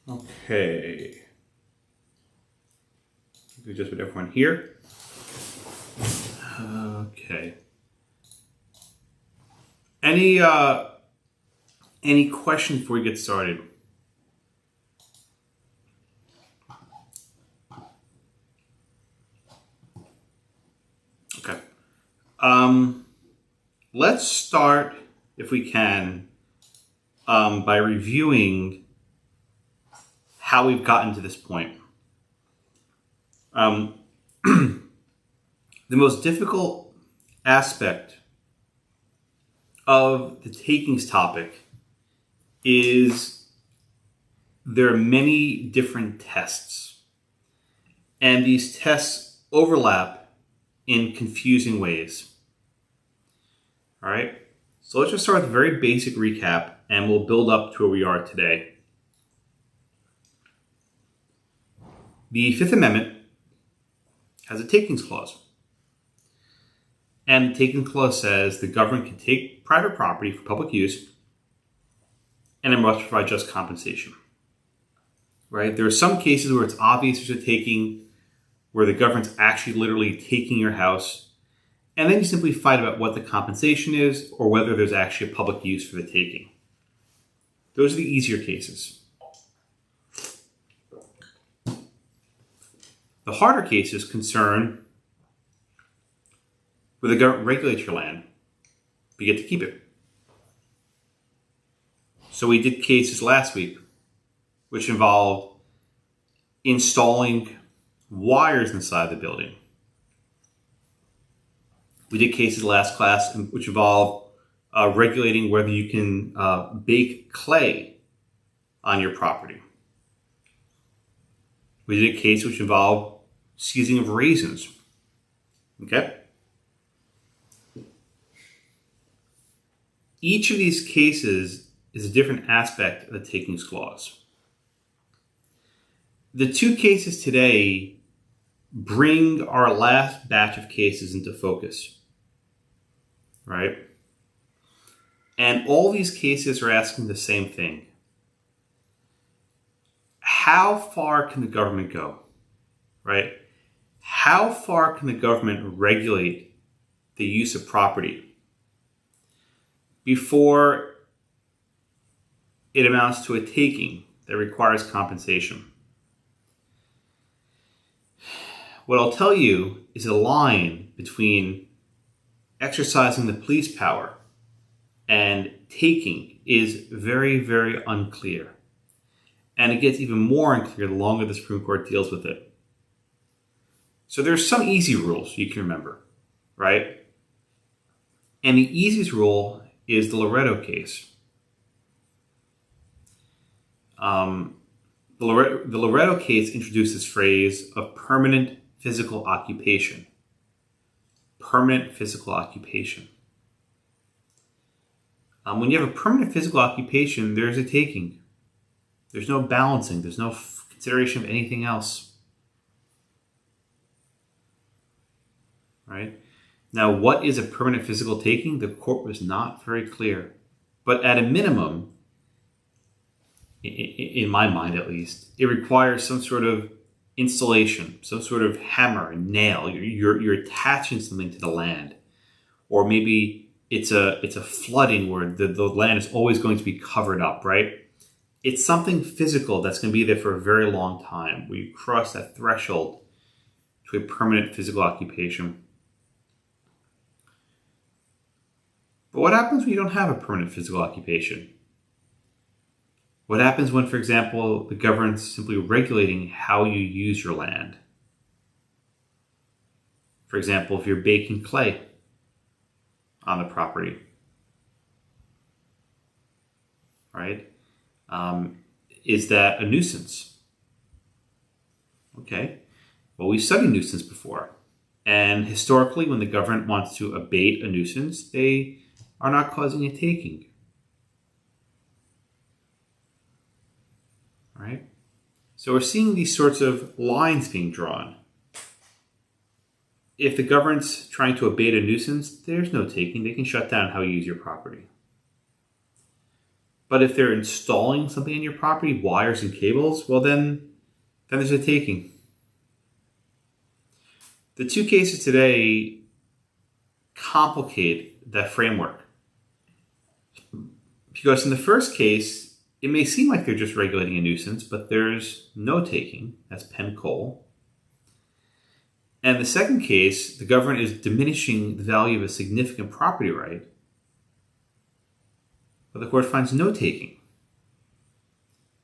Okay. We just put everyone here. Okay. Any questions before we get started? Okay. Let's start, if we can, by reviewing how we've gotten to this point. The most difficult aspect of the takings topic is there are many different tests, and these tests overlap in confusing ways. All right, so let's just start with a very basic recap, and we'll build up to where we are today. The Fifth Amendment has a takings clause. And the takings clause says the government can take private property for public use and it must provide just compensation. Right? There are some cases where it's obvious there's a taking, where the government's actually literally taking your house, and then you simply fight about what the compensation is or whether there's actually a public use for the taking. Those are the easier cases. The harder cases concern where the government regulates your land, but you get to keep it. So we did cases last week which involved installing wires inside the building. We did cases last class which involved regulating whether you can bake clay on your property. We did a case which involved seizing of raisins. Okay? Each of these cases is a different aspect of the takings clause. The two cases today bring our last batch of cases into focus, right? And all these cases are asking the same thing. How far can the government go, right? How far can the government regulate the use of property before it amounts to a taking that requires compensation? What I'll tell you is a line between exercising the police power and taking is very, very unclear. And it gets even more unclear the longer the Supreme Court deals with it. So there's some easy rules you can remember, right? And the easiest rule is the Loretto case. The Loretto case introduced this phrase of permanent physical occupation. Permanent physical occupation. When you have a permanent physical occupation, there's a taking. There's no balancing. There's no consideration of anything else. Right? Now, what is a permanent physical taking? The court was not very clear. But at a minimum, in my mind at least, it requires some sort of installation, some sort of hammer and nail. You're attaching something to the land. Or maybe it's a flooding where the land is always going to be covered up, right? It's something physical that's going to be there for a very long time, where you cross that threshold to a permanent physical occupation. But what happens when you don't have a permanent physical occupation? What happens when, for example, the government's simply regulating how you use your land? For example, if you're baking clay on the property, right? Is that a nuisance? Okay. Well, we studied nuisance before. And historically, when the government wants to abate a nuisance, they are not causing a taking. Right? So we're seeing these sorts of lines being drawn. If the government's trying to abate a nuisance, there's no taking. They can shut down how you use your property. But if they're installing something in your property, wires and cables, well then there's a taking. The two cases today complicate that framework. Because in the first case, it may seem like they're just regulating a nuisance, but there's no taking. That's Penn Coal. And the second case, the government is diminishing the value of a significant property right, but the court finds no taking.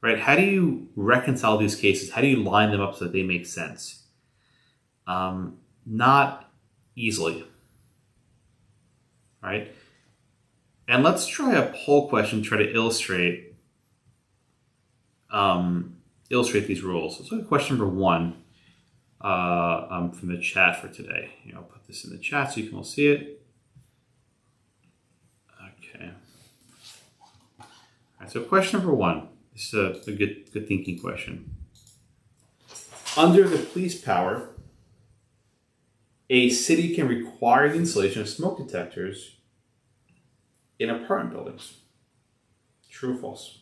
Right? How do you reconcile these cases? How do you line them up so that they make sense? Not easily. Right? And let's try a poll question to try to illustrate these rules. So question number 1 from the chat for today. I'll put this in the chat so you can all see it. Okay. All right, so question number 1. This is a good thinking question. Under the police power, a city can require the installation of smoke detectors in apartment buildings. True or false?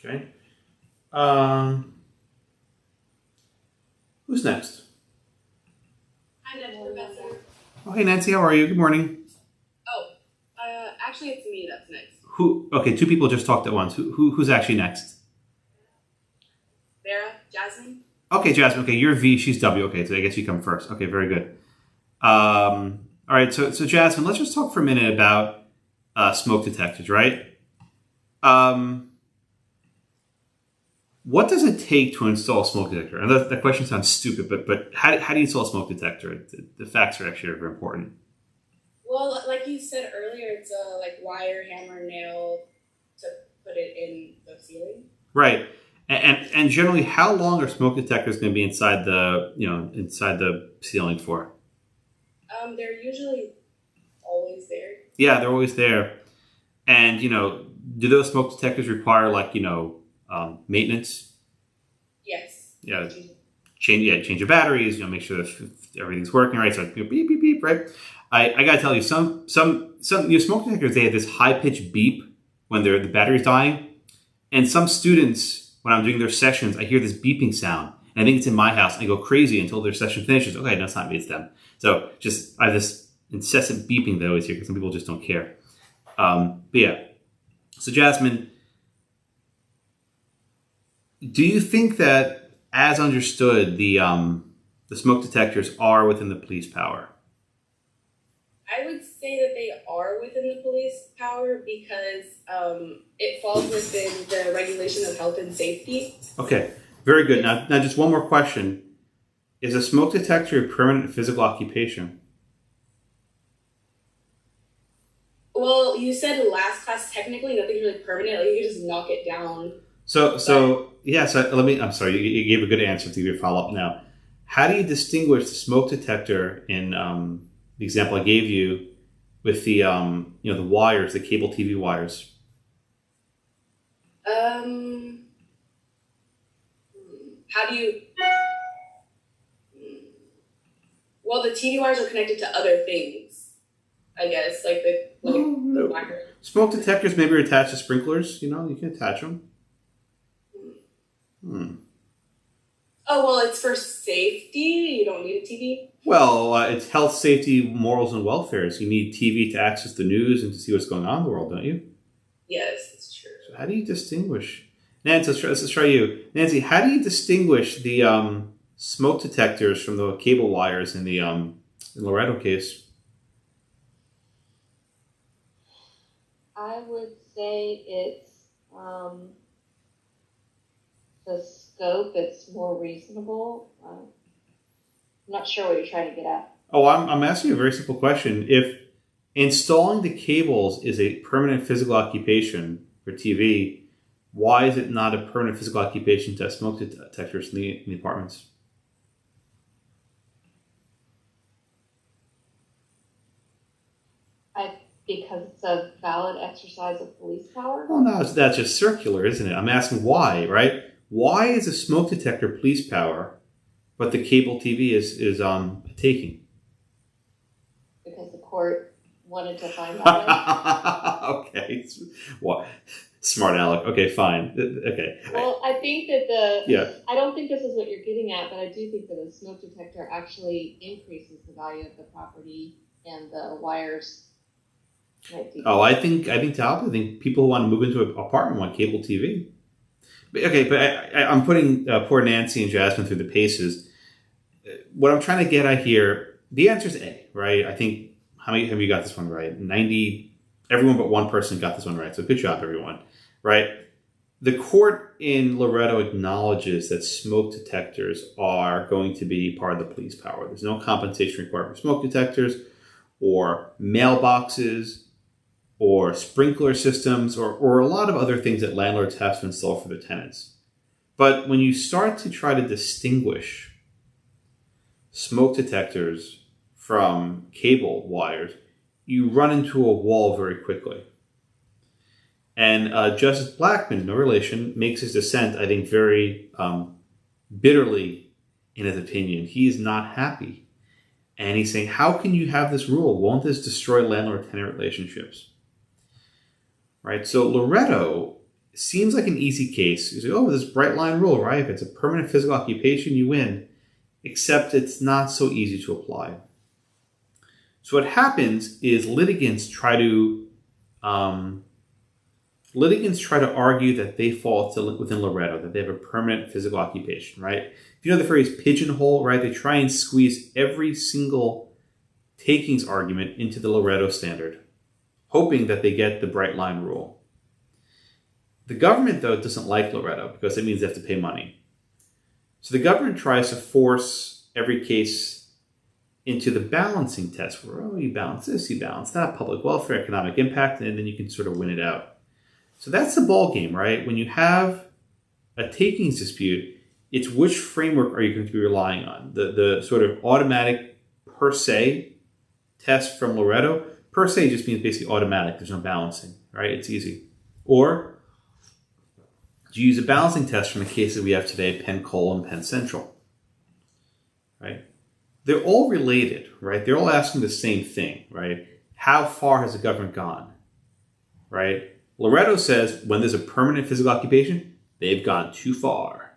Okay. Who's next? Hi, Ned, Professor. Oh, hey, Nancy. How are you? Good morning. Actually, it's me that's next. Who? Okay, 2 people just talked at once. Who's actually next? Vera, Jasmine. Okay, Jasmine. Okay, you're V. She's W. Okay, so I guess you come first. Okay, very good. All right. So Jasmine, let's just talk for a minute about smoke detectors, right? What does it take to install a smoke detector? And that question sounds stupid, but how do you install a smoke detector? The facts are actually very important. Well, like you said earlier, it's a wire, hammer, nail to put it in the ceiling. Right. And generally, how long are smoke detectors going to be inside the ceiling for? They're usually always there. Yeah, they're always there. And do those smoke detectors require maintenance? Yes. Yeah. Change your batteries. Make sure that everything's working right. So beep beep beep. Right. I gotta tell you, some smoke detectors, they have this high pitched beep when the battery's dying, and some students, when I'm doing their sessions, I hear this beeping sound, and I think it's in my house, and I go crazy until their session finishes. Okay, no, it's not me, it's them. So I have this incessant beeping that I always hear because some people just don't care. But yeah, so Jasmine, do you think that, as understood, the smoke detectors are within the police power? I would say that they are within the police power because it falls within the regulation of health and safety. Okay, very good. Now just one more question. Is a smoke detector a permanent physical occupation? Well, you said last class, technically nothing's really permanent. You can just knock it down. I'm sorry, you gave a good answer to give your follow-up now. How do you distinguish the smoke detector in the example I gave you with the the wires, the cable TV wires? How do you? Well, the TV wires are connected to other things, I guess, the wire. Smoke detectors maybe are attached to sprinklers. You can attach them. Oh, well, it's for safety. You don't need a TV. Well, it's health, safety, morals, and welfare. So you need TV to access the news and to see what's going on in the world, don't you? Yes, it's true. So how do you distinguish? Nancy, let's try you. Nancy, how do you distinguish the smoke detectors from the cable wires in the Loretto case? I would say it's the scope. It's more reasonable. I'm not sure what you're trying to get at. Oh, I'm asking you a very simple question. If installing the cables is a permanent physical occupation for TV, why is it not a permanent physical occupation to have smoke detectors in the apartments? because it's a valid exercise of police power? Well, no, that's just circular, isn't it? I'm asking why, right? Why is a smoke detector police power, but the cable TV is taking? Because the court wanted to find that way. Okay. What? Smart aleck. Okay, fine. Okay. Well, I think that Yeah. I don't think this is what you're getting at, but I do think that a smoke detector actually increases the value of the property and the wires. Oh, I think Talbot. I think people who want to move into an apartment want cable TV. But I'm putting poor Nancy and Jasmine through the paces. What I'm trying to get at here, the answer is A, right? I think, how many have you got this one right? 90, everyone but one person got this one right. So good job, everyone, right? The court in Loretto acknowledges that smoke detectors are going to be part of the police power. There's no compensation required for smoke detectors or mailboxes or sprinkler systems or a lot of other things that landlords have to install for their tenants. But when you start to try to distinguish smoke detectors from cable wires, you run into a wall very quickly. And Justice Blackmun, no relation, makes his dissent, I think, very bitterly in his opinion. He is not happy. And he's saying, how can you have this rule? Won't this destroy landlord-tenant relationships? Right? So Loretto seems like an easy case. You say, oh, this bright line rule, right? If it's a permanent physical occupation, you win. Except it's not so easy to apply. So what happens is litigants try to argue that they fall within Loretto, that they have a permanent physical occupation, right? If you know the phrase pigeonhole, right? They try and squeeze every single takings argument into the Loretto standard, hoping that they get the bright line rule. The government, though, doesn't like Loretto because it means they have to pay money. So the government tries to force every case into the balancing test where, oh, you balance this, you balance that, public welfare, economic impact, and then you can sort of win it out. So that's the ball game, right? When you have a takings dispute, it's which framework are you going to be relying on? The sort of automatic per se test from Loretto. Per se just means basically automatic. There's no balancing, right? It's easy. Or do you use a balancing test from the case that we have today, Penn Coal and Penn Central, right? They're all related, right? They're all asking the same thing, right? How far has the government gone, right? Loretto says when there's a permanent physical occupation, they've gone too far.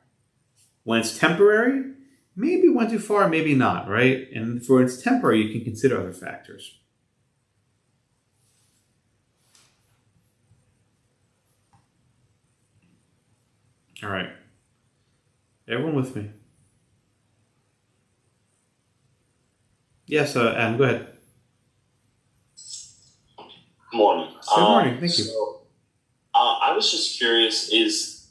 When it's temporary, maybe went too far, maybe not, right? And for it's temporary, you can consider other factors. All right. Everyone with me? Yes, Adam, go ahead. Good morning. Good morning, thank you. So, I was just curious,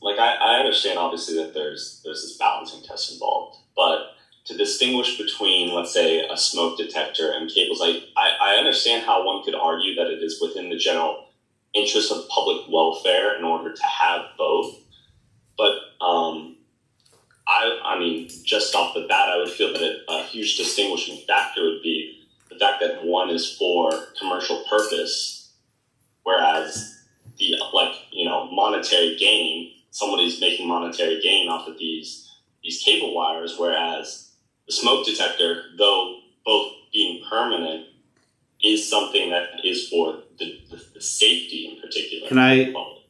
I understand obviously that there's this balancing test involved, but to distinguish between, let's say, a smoke detector and cables, I understand how one could argue that it is within the general interest of public welfare in order to have both. But I mean, just off the bat, I would feel that a huge distinguishing factor would be the fact that one is for commercial purpose, whereas the monetary gain, somebody's making monetary gain off of these cable wires, whereas the smoke detector, though both being permanent, is something that is for the safety in particular.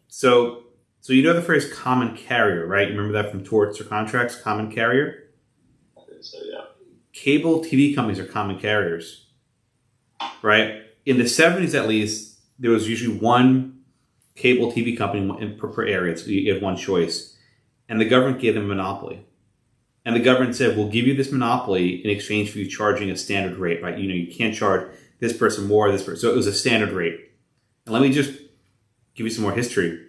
So you know the phrase common carrier, right? You remember that from torts or contracts, common carrier? I think so, yeah. Cable TV companies are common carriers, right? In the 70s, at least, there was usually one cable TV company per area. So you had one choice. And the government gave them a monopoly. And the government said, we'll give you this monopoly in exchange for you charging a standard rate, right? You can't charge this person more, this person. So it was a standard rate. And let me just give you some more history.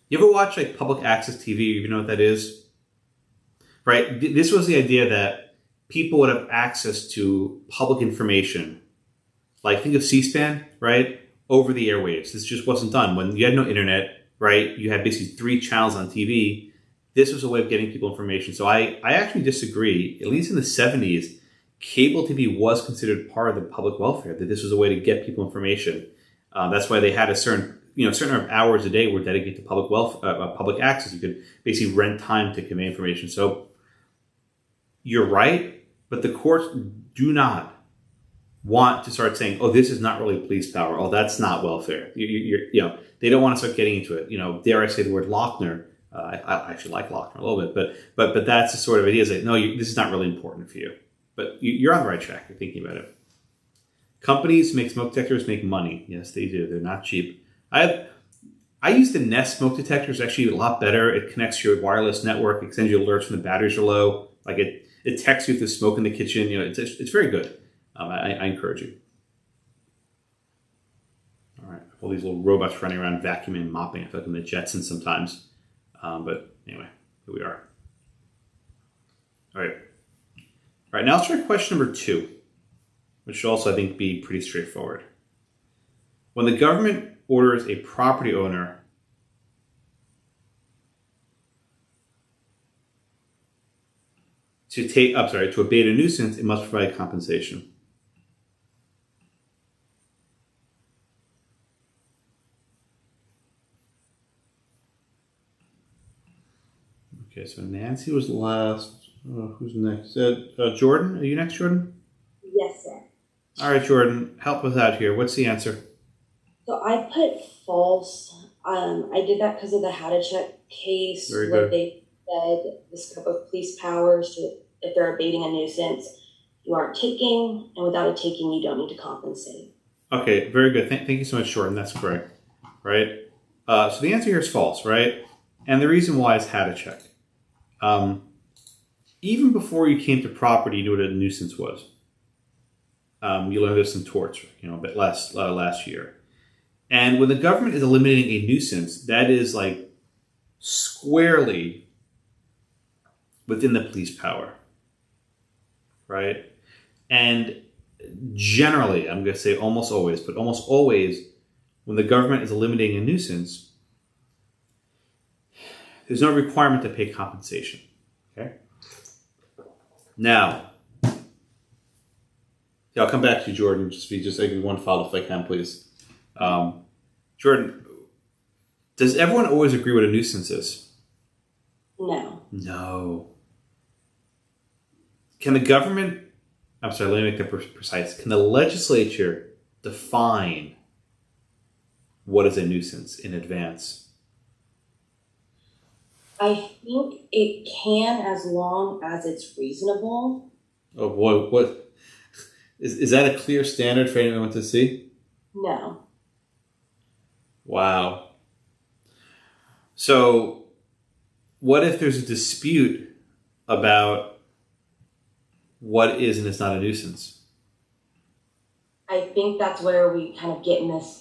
You ever watch public access TV? You know what that is? Right? This was the idea that people would have access to public information. Think of C-SPAN, right? Over the airwaves. This just wasn't done. When you had no internet, right? You had basically 3 channels on TV. This was a way of getting people information. So I actually disagree. At least in the 70s, cable TV was considered part of the public welfare, that this was a way to get people information. That's why they had a certain number of hours a day were dedicated to public access. You could basically rent time to convey information. So you're right, but the courts do not want to start saying, "Oh, this is not really police power. Oh, that's not welfare." They don't want to start getting into it. Dare I say the word Lochner? I actually like Lochner a little bit, but that's the sort of idea. Is that no, this is not really important for you. But you're on the right track. You're thinking about it. Companies who make smoke detectors make money. Yes, they do. They're not cheap. I use the Nest smoke detector. It's actually a lot better. It connects to your wireless network. It sends you alerts when the batteries are low. Like it texts you if there's smoke in the kitchen. It's very good. I encourage you. All right. All these little robots running around vacuuming and mopping. I feel like I'm the Jetsons sometimes. But anyway, here we are. All right, now let's try question number 2, which should also, I think, be pretty straightforward. When the government orders a property owner to abate a nuisance, it must provide compensation. Okay, so Nancy was last. Who's next? Jordan? Are you next, Jordan? Yes, sir. All right, Jordan, help us out here. What's the answer? So I put false. I did that because of the Hadachek case where they said the scope of police powers to, if they're abating a nuisance, you aren't taking, and without a taking, you don't need to compensate. Okay, very good. Thank you so much, Jordan. That's correct, right? So the answer here is false, right? And the reason why is Hadachek. Even before you came to property, you knew what a nuisance was. You learned this in torts, a bit last year. And when the government is eliminating a nuisance, that is like squarely within the police power, right? And generally, I'm going to say almost always, but almost always, when the government is eliminating a nuisance, there's no requirement to pay compensation. Okay. Now, I'll come back to you, Jordan. Just like one follow if I can, please. Jordan, does everyone always agree what a nuisance is? No. Can the government? I'm sorry. Let me make that precise. Can the legislature define what is a nuisance in advance? I think it can, as long as it's reasonable. Oh boy, what is that a clear standard for anyone to see? No. Wow. So, what if there's a dispute about what is and is not a nuisance? I think that's where we kind of get in this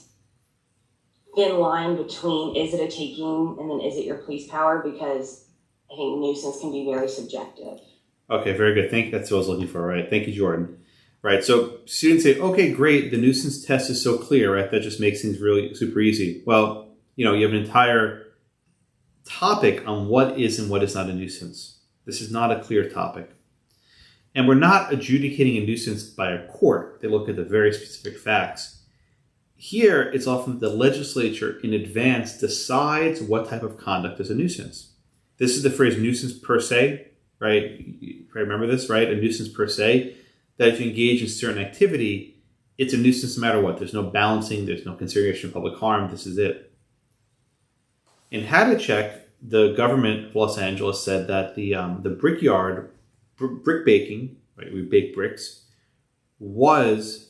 thin line between is it a taking and then is it your police power, because I think nuisance can be very subjective. Okay, very good. That's what I was looking for. Right. Thank you, Jordan. Right. So students say, okay, great. The nuisance test is so clear, right? That just makes things really super easy. Well, you have an entire topic on what is and what is not a nuisance. This is not a clear topic. And we're not adjudicating a nuisance by a court. They look at the very specific facts. Here, it's often the legislature in advance decides what type of conduct is a nuisance. This is the phrase nuisance per se, right? You remember this, right? A nuisance per se, that if you engage in certain activity, it's a nuisance no matter what. There's no balancing, there's no consideration of public harm. This is it. In Hadachek, the government of Los Angeles said that the brickyard, brick baking, right? We bake bricks, was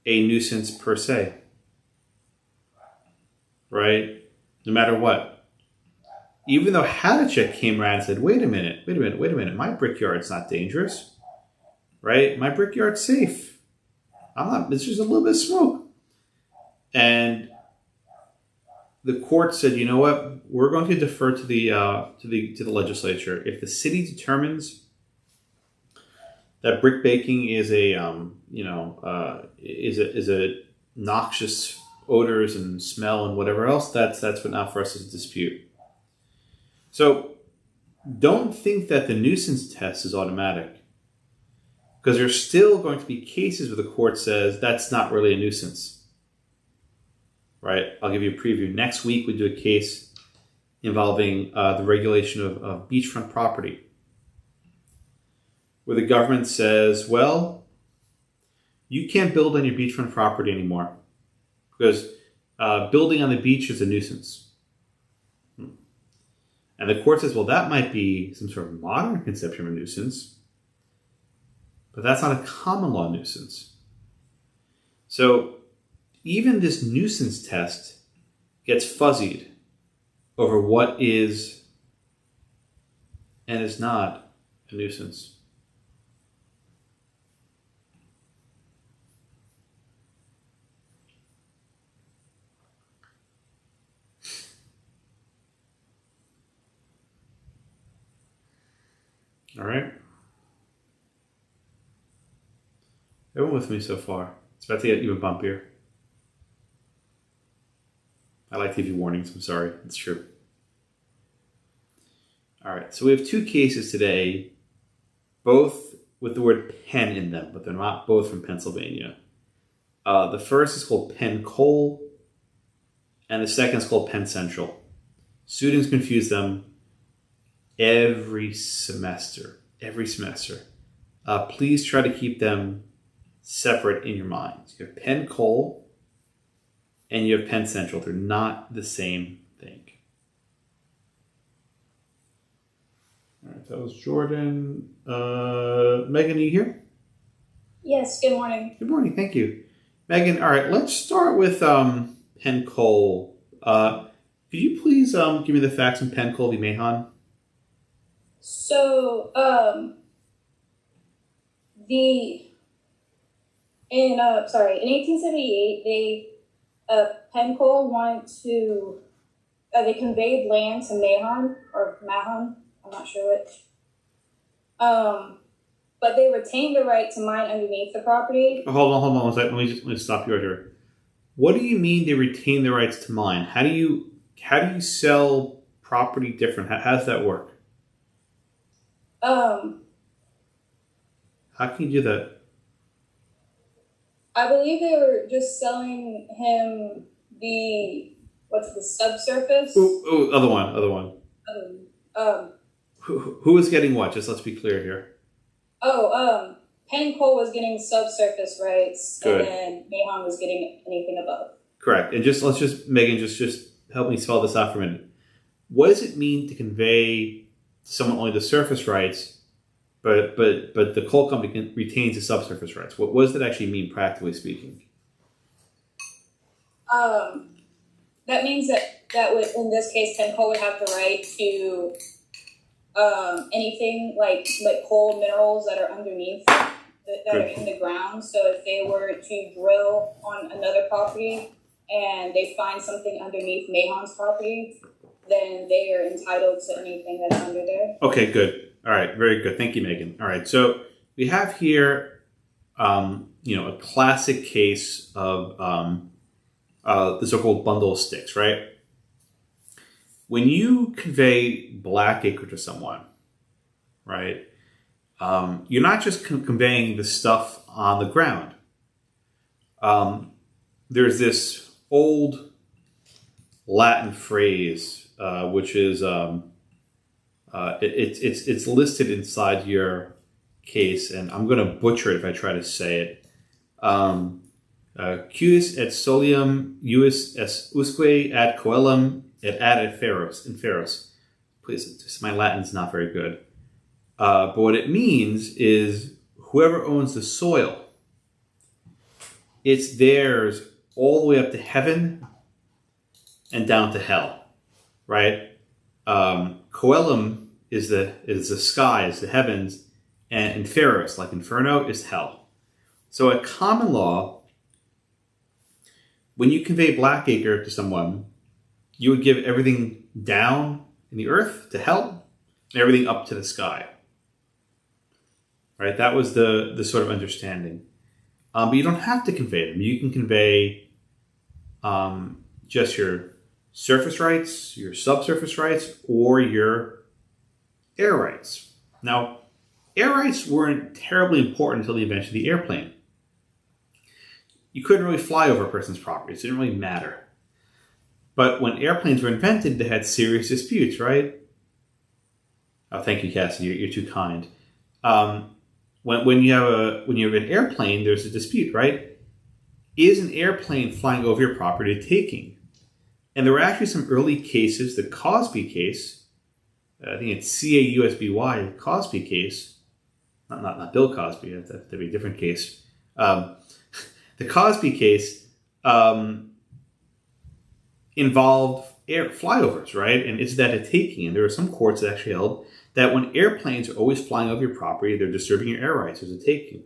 a nuisance per se, right? No matter what. Even though Hadachek came around and said, wait a minute, my brickyard's not dangerous, right? My brickyard's safe. It's just a little bit of smoke. And the court said, you know what? We're going to defer to the legislature. If the city determines that brick baking is a noxious odors and smell and whatever else, that's what not for us to dispute. So don't think that the nuisance test is automatic. Because there's still going to be cases where the court says that's not really a nuisance. Right? I'll give you a preview. Next week we do a case involving the regulation of beachfront property, where the government says, well, you can't build on your beachfront property anymore because building on the beach is a nuisance. And the court says, well, that might be some sort of modern conception of a nuisance, but that's not a common law nuisance. So even this nuisance test gets fuzzied over what is and is not a nuisance. All right. Everyone with me so far? It's about to get even bumpier. I like to give you warnings. I'm sorry. It's true. All right. So we have two cases today, both with the word Penn in them, but they're not both from Pennsylvania. The first is called Penn Coal, and the second is called Penn Central. Students confuse them every semester. Please try to keep them separate in your minds. You have Penn Coal and you have Penn Central. They're not the same thing. All right, that was Jordan. Megan, are you here? Yes, good morning. Good morning, thank you. Megan, all right, let's start with Penn Coal. Could you please give me the facts on Penn Coal v. Mahon? So, in 1878, Penn Coal wanted to, they conveyed land to Mahon, I'm not sure which. But they retained the right to mine underneath the property. Hold on one second. Let me stop you right here. What do you mean they retain the rights to mine? How do you sell property different? How does that work? How can you do that? I believe they were just selling him the subsurface? Other one. Who is getting what? Just let's be clear here. Penn Coal was getting subsurface rights, Good. And then Mahon was getting anything above. Correct. And Megan, just help me spell this out for a minute. What does it mean to convey to someone only the surface rights, but the coal company retains the subsurface rights? What does that actually mean, practically speaking? That means that would, in this case, Penn Coal would have the right to anything like coal minerals that are underneath, that are in the ground. So if they were to drill on another property and they find something underneath Mahon's property, then they are entitled to anything that's under there. Okay, good. All right, very good. Thank you, Megan. All right, so we have here, a classic case of the so-called bundle of sticks, right? When you convey black acre to someone, right, you're not just conveying the stuff on the ground. There's this old Latin phrase, which is it's listed inside your case, and I'm going to butcher it if I try to say it. Quis et solium ius es usque ad coelum et ad inferos. Please, my Latin's not very good. But what it means is whoever owns the soil, it's theirs all the way up to heaven and down to hell, right? Coelum is the sky, is the heavens, and inferos, like inferno, is hell. So at common law, when you convey blackacre to someone, you would give everything down in the earth to hell and everything up to the sky. Right? That was the sort of understanding. But you don't have to convey them. You can convey just your surface rights, your subsurface rights, or your air rights. Now, air rights weren't terribly important until the invention of the airplane. You couldn't really fly over a person's property, so it didn't really matter. But when airplanes were invented, they had serious disputes, right? Oh, thank you, Cassie. You're too kind. When you have an airplane, there's a dispute, right? Is an airplane flying over your property taking? And there were actually some early cases. The Cosby case, I think it's CAUSBY, the Cosby case. Not Bill Cosby. That'd be a different case. The Cosby case involved flyovers, right? And is that a taking? And there are some courts that actually held that when airplanes are always flying over your property, they're disturbing your air rights as a taking.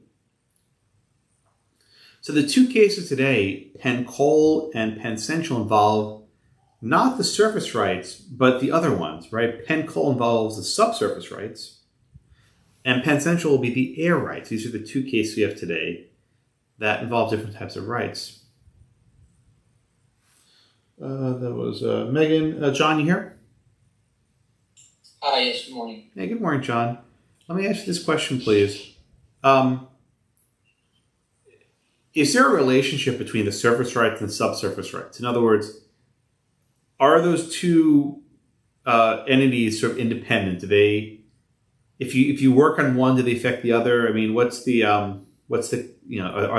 So the two cases today, Penn Coal and Penn Central, involve not the surface rights, but the other ones, right? Penn Coal involves the subsurface rights, and Penn Central will be the air rights. These are the two cases we have today that involve different types of rights. That was Megan. John, you here? Hi, yes, good morning. Hey, good morning, John. Let me ask you this question, please. Is there a relationship between the surface rights and the subsurface rights? In other words, are those two entities sort of independent? Do they, if you work on one, do they affect the other? I mean, what's the are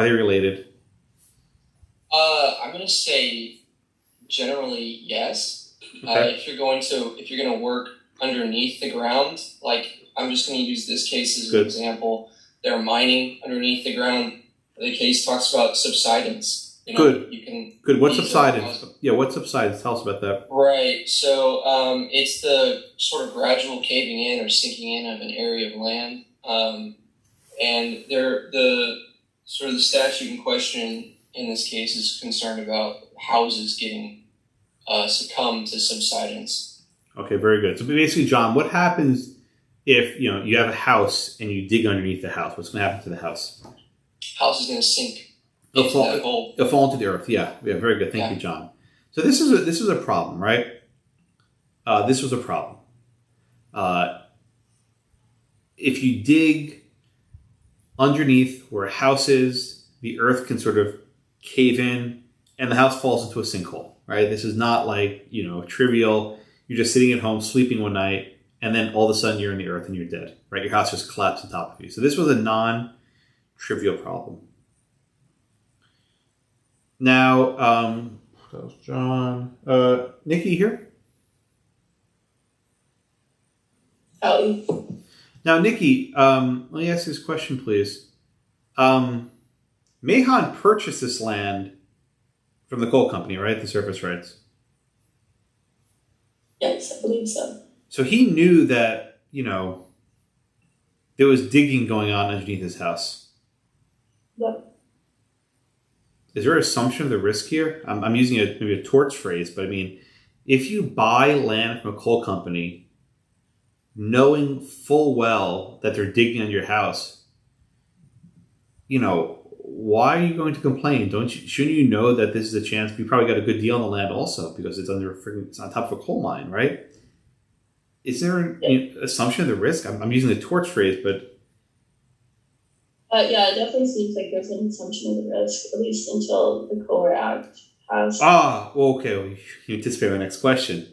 they related? I'm going to say generally yes. Okay. If you're going to work underneath the ground, like I'm just going to use this case as an example. They're mining underneath the ground. The case talks about subsidence. Good. You can. Good. What's subsidence? Yeah, what's subsidence? Tell us about that. Right. So it's the sort of gradual caving in or sinking in of an area of land, and the statute in question in this case is concerned about houses getting succumb to subsidence. Okay, very good. So basically, John, what happens if you have a house and you dig underneath the house? What's going to happen to the house? House is going to sink. It'll fall into the earth. Yeah, very good. Thank you, John. So this is a problem, right? This was a problem. If you dig underneath where a house is, the earth can sort of cave in, and the house falls into a sinkhole, right? This is not like trivial. You're just sitting at home sleeping one night, and then all of a sudden you're in the earth and you're dead, right? Your house just collapsed on top of you. So this was a non-trivial problem. Now, that was John. Nikki here? Howdy. Now, Nikki, let me ask you this question, please. Mahon purchased this land from the coal company, right? The surface rights. Yes, I believe so. So he knew that, there was digging going on underneath his house. Yep. Is there an assumption of the risk here? I'm using maybe a torts phrase, but I mean, if you buy land from a coal company, knowing full well that they're digging on your house, why are you going to complain? Shouldn't you know that this is a chance? You probably got a good deal on the land also because it's it's on top of a coal mine, right? Is there an assumption of the risk? I'm using the torts phrase, but yeah, it definitely seems like there's an assumption of the risk, at least until the Kohler Act passed. Okay. You anticipate my next question.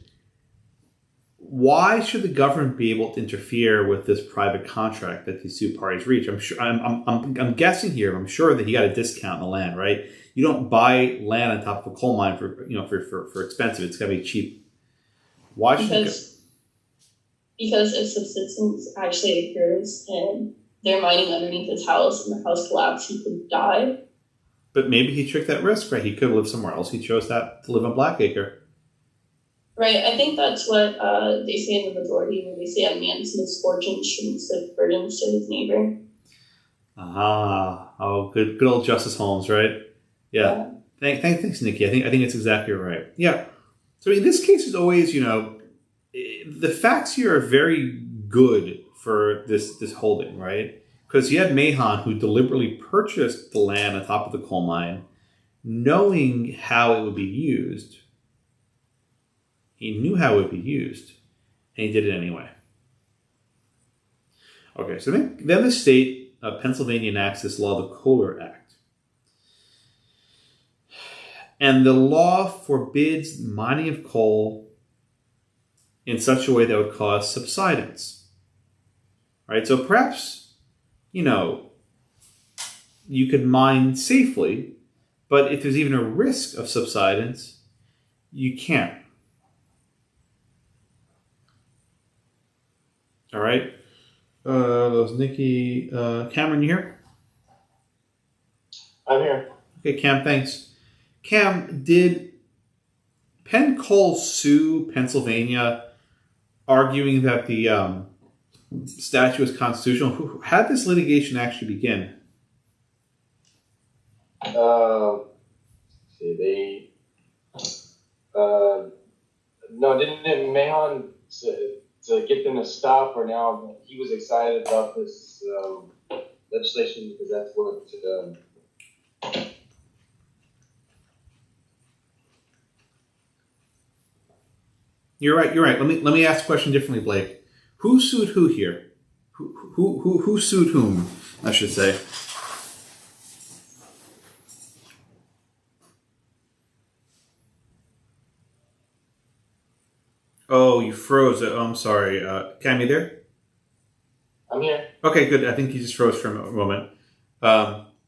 Why should the government be able to interfere with this private contract that these two parties reach? I'm guessing here. I'm sure that he got a discount on the land, right? You don't buy land on top of a coal mine for expensive. It's got to be cheap. Why should because if subsidence actually occurs and they're mining underneath his house and the house collapsed, he could die. But maybe he took that risk, right? He could live somewhere else. He chose to live on Blackacre. Right. I think that's what they say in the majority when they say a man's misfortune shouldn't shift burdens to his neighbor. Good old Justice Holmes, right? Yeah. Thanks, Nikki. I think it's exactly right. Yeah. So in this case, is always the facts here are very good for this holding, right? Because you had Mahon who deliberately purchased the land on top of the coal mine, knowing how it would be used. He knew how it would be used, and he did it anyway. Okay, so then the state of Pennsylvania enacts this law, the Kohler Act. And the law forbids mining of coal in such a way that would cause subsidence. Right? So perhaps, you could mine safely, but if there's even a risk of subsidence, you can't. All right. That was Nikki. Cameron, you here? I'm here. Okay, Cam, thanks. Cam, did Penn Coal sue Pennsylvania arguing that the statute was constitutional? How did this litigation actually begin? Didn't Mahon to get them to stop, or now he was excited about this legislation because that's what You're right. Let me ask the question differently, Blake. Who sued who here? Who sued whom? I should say. Oh, you froze. I'm sorry. Cam, you there? I'm here. Okay, good. I think you just froze for a moment.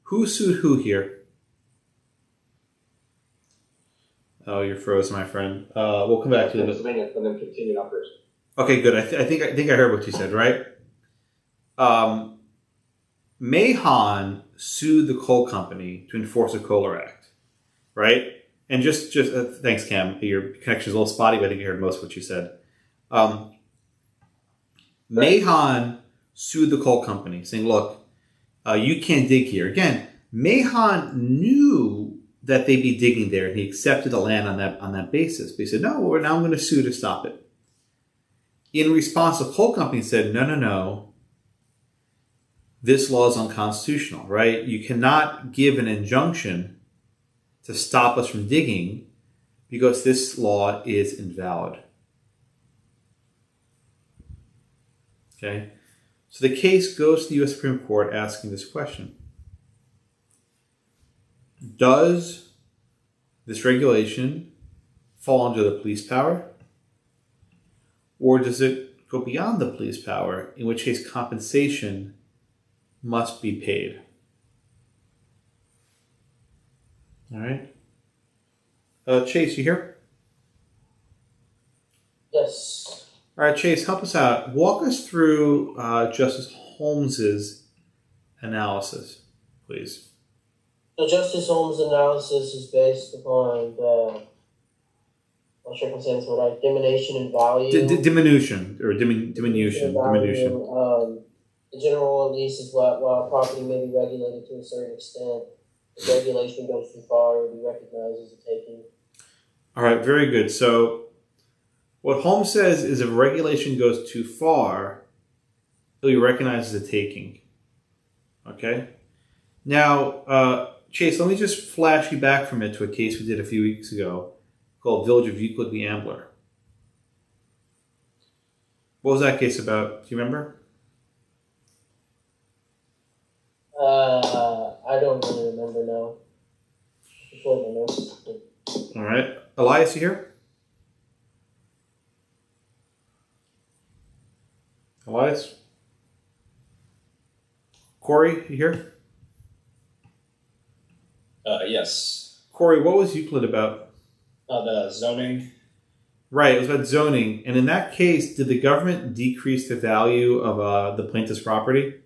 Who sued who here? Oh, you're frozen, my friend. We'll come back to it. Pennsylvania, and then continue on first. Okay, good. I think I heard what you said, right? Mahon sued the coal company to enforce the Kohler Act, right? And just thanks, Cam. Your connection is a little spotty, but I think I heard most of what you said. Mahon sued the coal company, saying, "Look, you can't dig here." Again, Mahon knew that they'd be digging there, and he accepted the land on that basis. But he said, "No, now I'm going to sue to stop it." In response, the coal company said, "No. This law is unconstitutional, right? You cannot give an injunction to stop us from digging because this law is invalid." Okay? So the case goes to the U.S. Supreme Court asking this question. Does this regulation fall under the police power? Or does it go beyond the police power, in which case compensation must be paid? All right. Chase, you here? Yes. All right, Chase, help us out. Walk us through Justice Holmes's analysis, please. So Justice Holmes' analysis is based upon the, I'm not sure if I'm saying this right, diminution in value. Diminution. The general release is while property may be regulated to a certain extent, if regulation goes too far, it will be recognized as a taking. All right, very good. So what Holmes says is if regulation goes too far, it'll be recognized as a taking. Okay? Now, Chase, let me just flash you back from it to a case we did a few weeks ago called Village of Euclid v. Ambler. What was that case about? Do you remember? I don't really remember now. All right. Elias, you here? Elias? Corey, you here? Yes. Corey, what was Euclid about? The zoning. Right, it was about zoning. And in that case, did the government decrease the value of the plaintiff's property?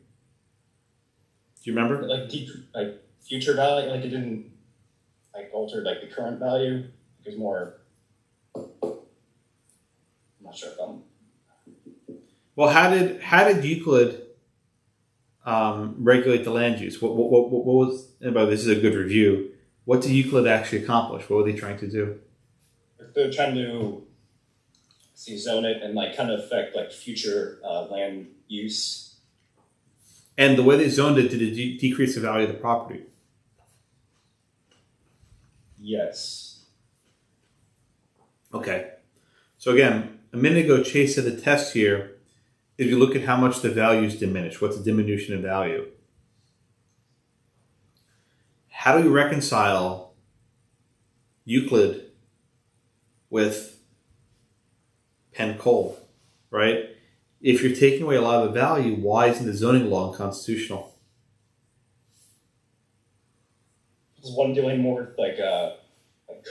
Do you remember? Like future value, like it didn't alter the current value. It was more. I'm not sure if I'm. Well, how did Euclid regulate the land use? What was about? This is a good review. What did Euclid actually accomplish? What were they trying to do? They're trying to zone it and kind of affect future land use. And the way they zoned it, did it decrease the value of the property? Yes. Okay. So again, a minute ago, Chase said the test here if you look at how much the value is diminished, what's the diminution in value? How do you reconcile Euclid with Penn Coal, right? If you're taking away a lot of the value, why isn't the zoning law unconstitutional? Is one dealing more with like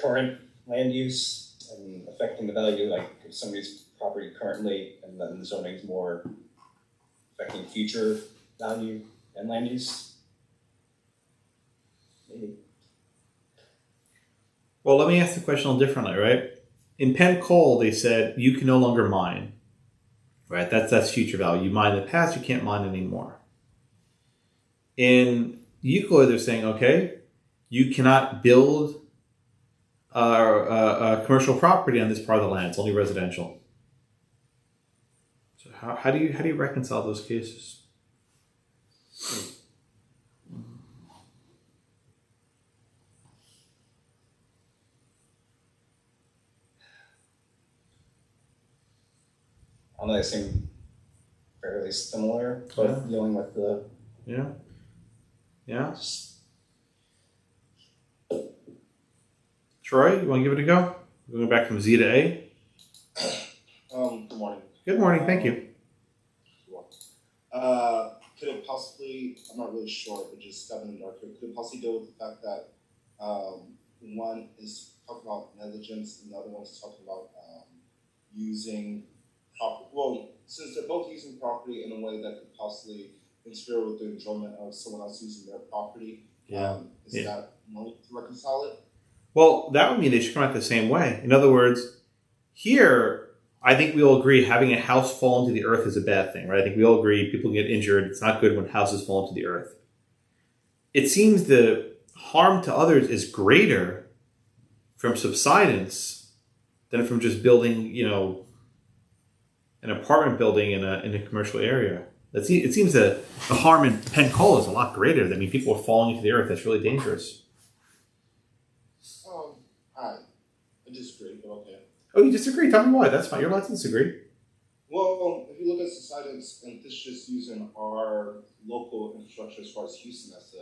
current land use and affecting the value, like if somebody's property currently, and then the zoning is more affecting future value and land use? Maybe. Well, let me ask the question a little differently, right? In Penn Coal, they said you can no longer mine, right? That's future value. You mine in the past, you can't mine anymore. In Euclid, they're saying, okay, you cannot build a commercial property on this part of the land. It's only residential. So how do you reconcile those cases? I don't know, they seem fairly similar, both dealing with the... Yeah. Troy, you want to give it a go? We're going back from Z to A. Good morning. Good morning, thank you. Could it possibly, I'm not really sure, but just stepping in the dark here, could it possibly deal with the fact that one is talking about negligence and the other one is talking about using property, well, since they're both using property in a way that could possibly interfere with the enjoyment of someone else using their property, is that one way to reconcile it? Well, that would mean they should come out the same way. In other words, here, I think we all agree having a house fall into the earth is a bad thing, right? I think we all agree people get injured. It's not good when houses fall into the earth. It seems the harm to others is greater from subsidence than from just building, an apartment building in a commercial area. It seems that the harm in Penn Coal is a lot greater. I mean, people are falling into the earth. That's really dangerous. I disagree, but okay. Oh, you disagree? Tell me why. That's fine. You're allowed to disagree. Well, if you look at subsidence, and this is just using our local infrastructure as far as Houston as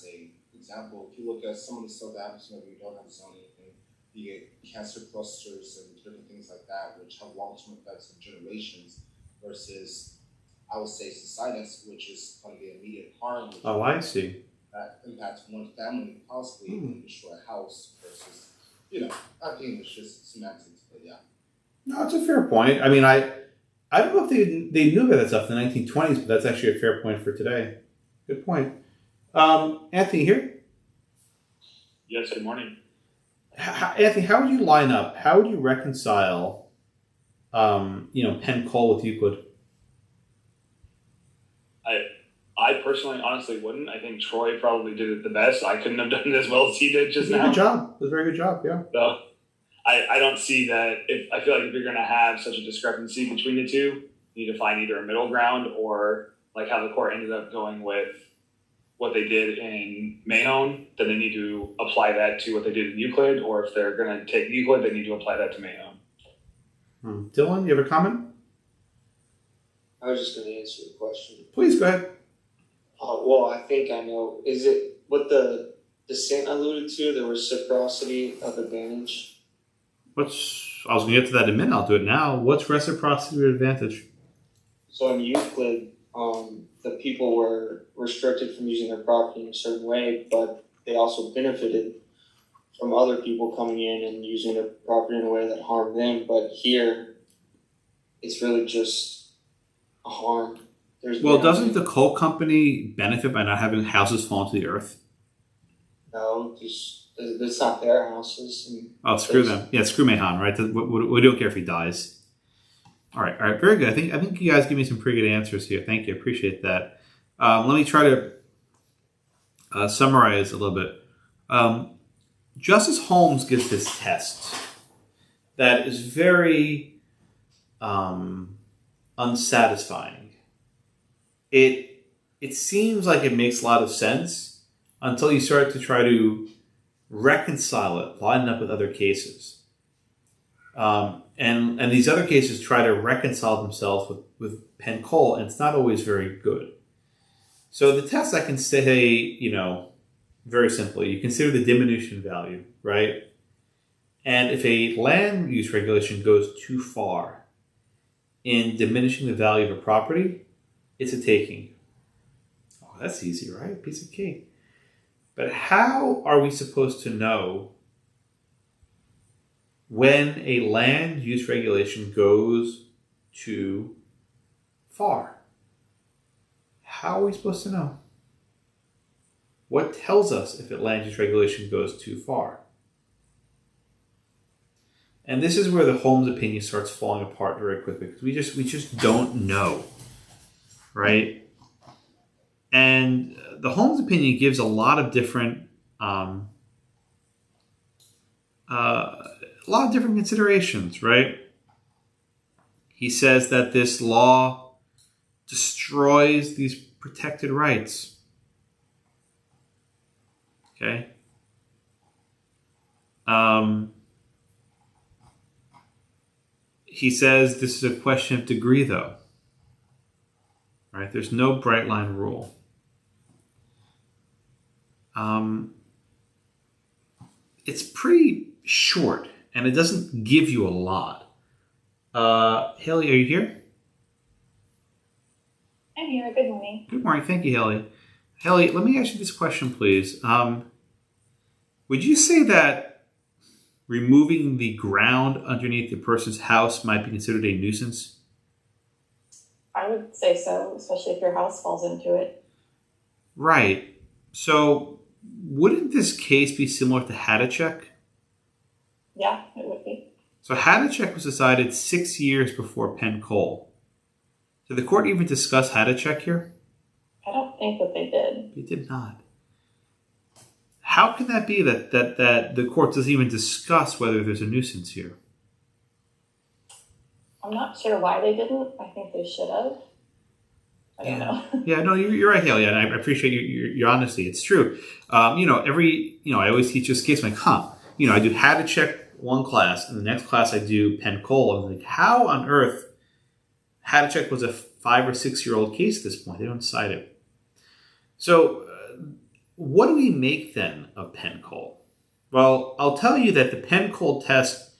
a example, if you look at some of the stuff that happens when we don't have zoning, and you get cancer clusters and different things like that, which have long-term effects on generations, versus, I would say, subsidence, which is going to be immediate harm. Oh, I see. That impacts one family, possibly and destroy a house, versus, I think it's just semantics, but yeah. No, it's a fair point. I mean, I don't know if they knew about that stuff in the 1920s, but that's actually a fair point for today. Good point. Anthony, here? Yes, good morning. Anthony, how would you line up? How would you reconcile, Penn Coal with Euclid? I personally, honestly wouldn't. I think Troy probably did it the best. I couldn't have done it as well as he did just now. Good job. It was a very good job, yeah. So I don't see that. I feel like if you're going to have such a discrepancy between the two, you need to find either a middle ground or like how the court ended up going with what they did in Mahon, then they need to apply that to what they did in Euclid, or if they're going to take Euclid, they need to apply that to Mahon. Dylan, you have a comment? I was just going to answer the question. Please, go ahead. Well, I think I know. Is it what the dissent alluded to, the reciprocity of advantage? I was going to get to that in a minute. I'll do it now. What's reciprocity of advantage? So in Euclid, the people were restricted from using their property in a certain way, but they also benefited from other people coming in and using their property in a way that harmed them. But here, it's really just a harm. Doesn't the coal company benefit by not having houses fall into the earth? No, it's not their houses. Screw them. Yeah, screw Mahon, right? We don't care if he dies. All right, very good. I think you guys give me some pretty good answers here. Thank you, appreciate that. Let me try to summarize a little bit. Justice Holmes gives this test that is very unsatisfying. It seems like it makes a lot of sense until you start to try to reconcile it, line it up with other cases. And these other cases try to reconcile themselves with with Penn Coal, and it's not always very good. So the test, I can say, very simply, you consider the diminution value, right? And if a land use regulation goes too far in diminishing the value of a property, it's a taking. Oh, that's easy, right? Piece of cake. But how are we supposed to know when a land use regulation goes too far? How are we supposed to know? What tells us if a land use regulation goes too far? And this is where the Holmes opinion starts falling apart very quickly, because we just don't know, right? And the Holmes opinion gives a lot of different considerations, right? He says that this law destroys these protected rights. Okay. He says this is a question of degree, though. Right? There's no bright line rule. It's pretty short, and it doesn't give you a lot. Haley, are you here? I'm here. Good morning. Good morning. Thank you, Haley. Haley, let me ask you this question, please. Would you say that removing the ground underneath the person's house might be considered a nuisance? I would say so, especially if your house falls into it. Right. So wouldn't this case be similar to Hadachek? Yeah, it would be. So Hadachek was decided 6 years before Penn Coal. Did the court even discuss Hadachek here? I don't think that they did. They did not. How can that be that the court doesn't even discuss whether there's a nuisance here? I'm not sure why they didn't. I think they should have. I don't know. Yeah, no, you're right, Haley, and I appreciate your honesty. It's true. I always teach this case. I'm like, I do Hadachek one class, and the next class I do Penn Coal. I'm like, how on earth Hadachek was a 5 or 6 year old case at this point? They don't cite it. So, what do we make then of Penn Coal? Well, I'll tell you that the Penn Coal test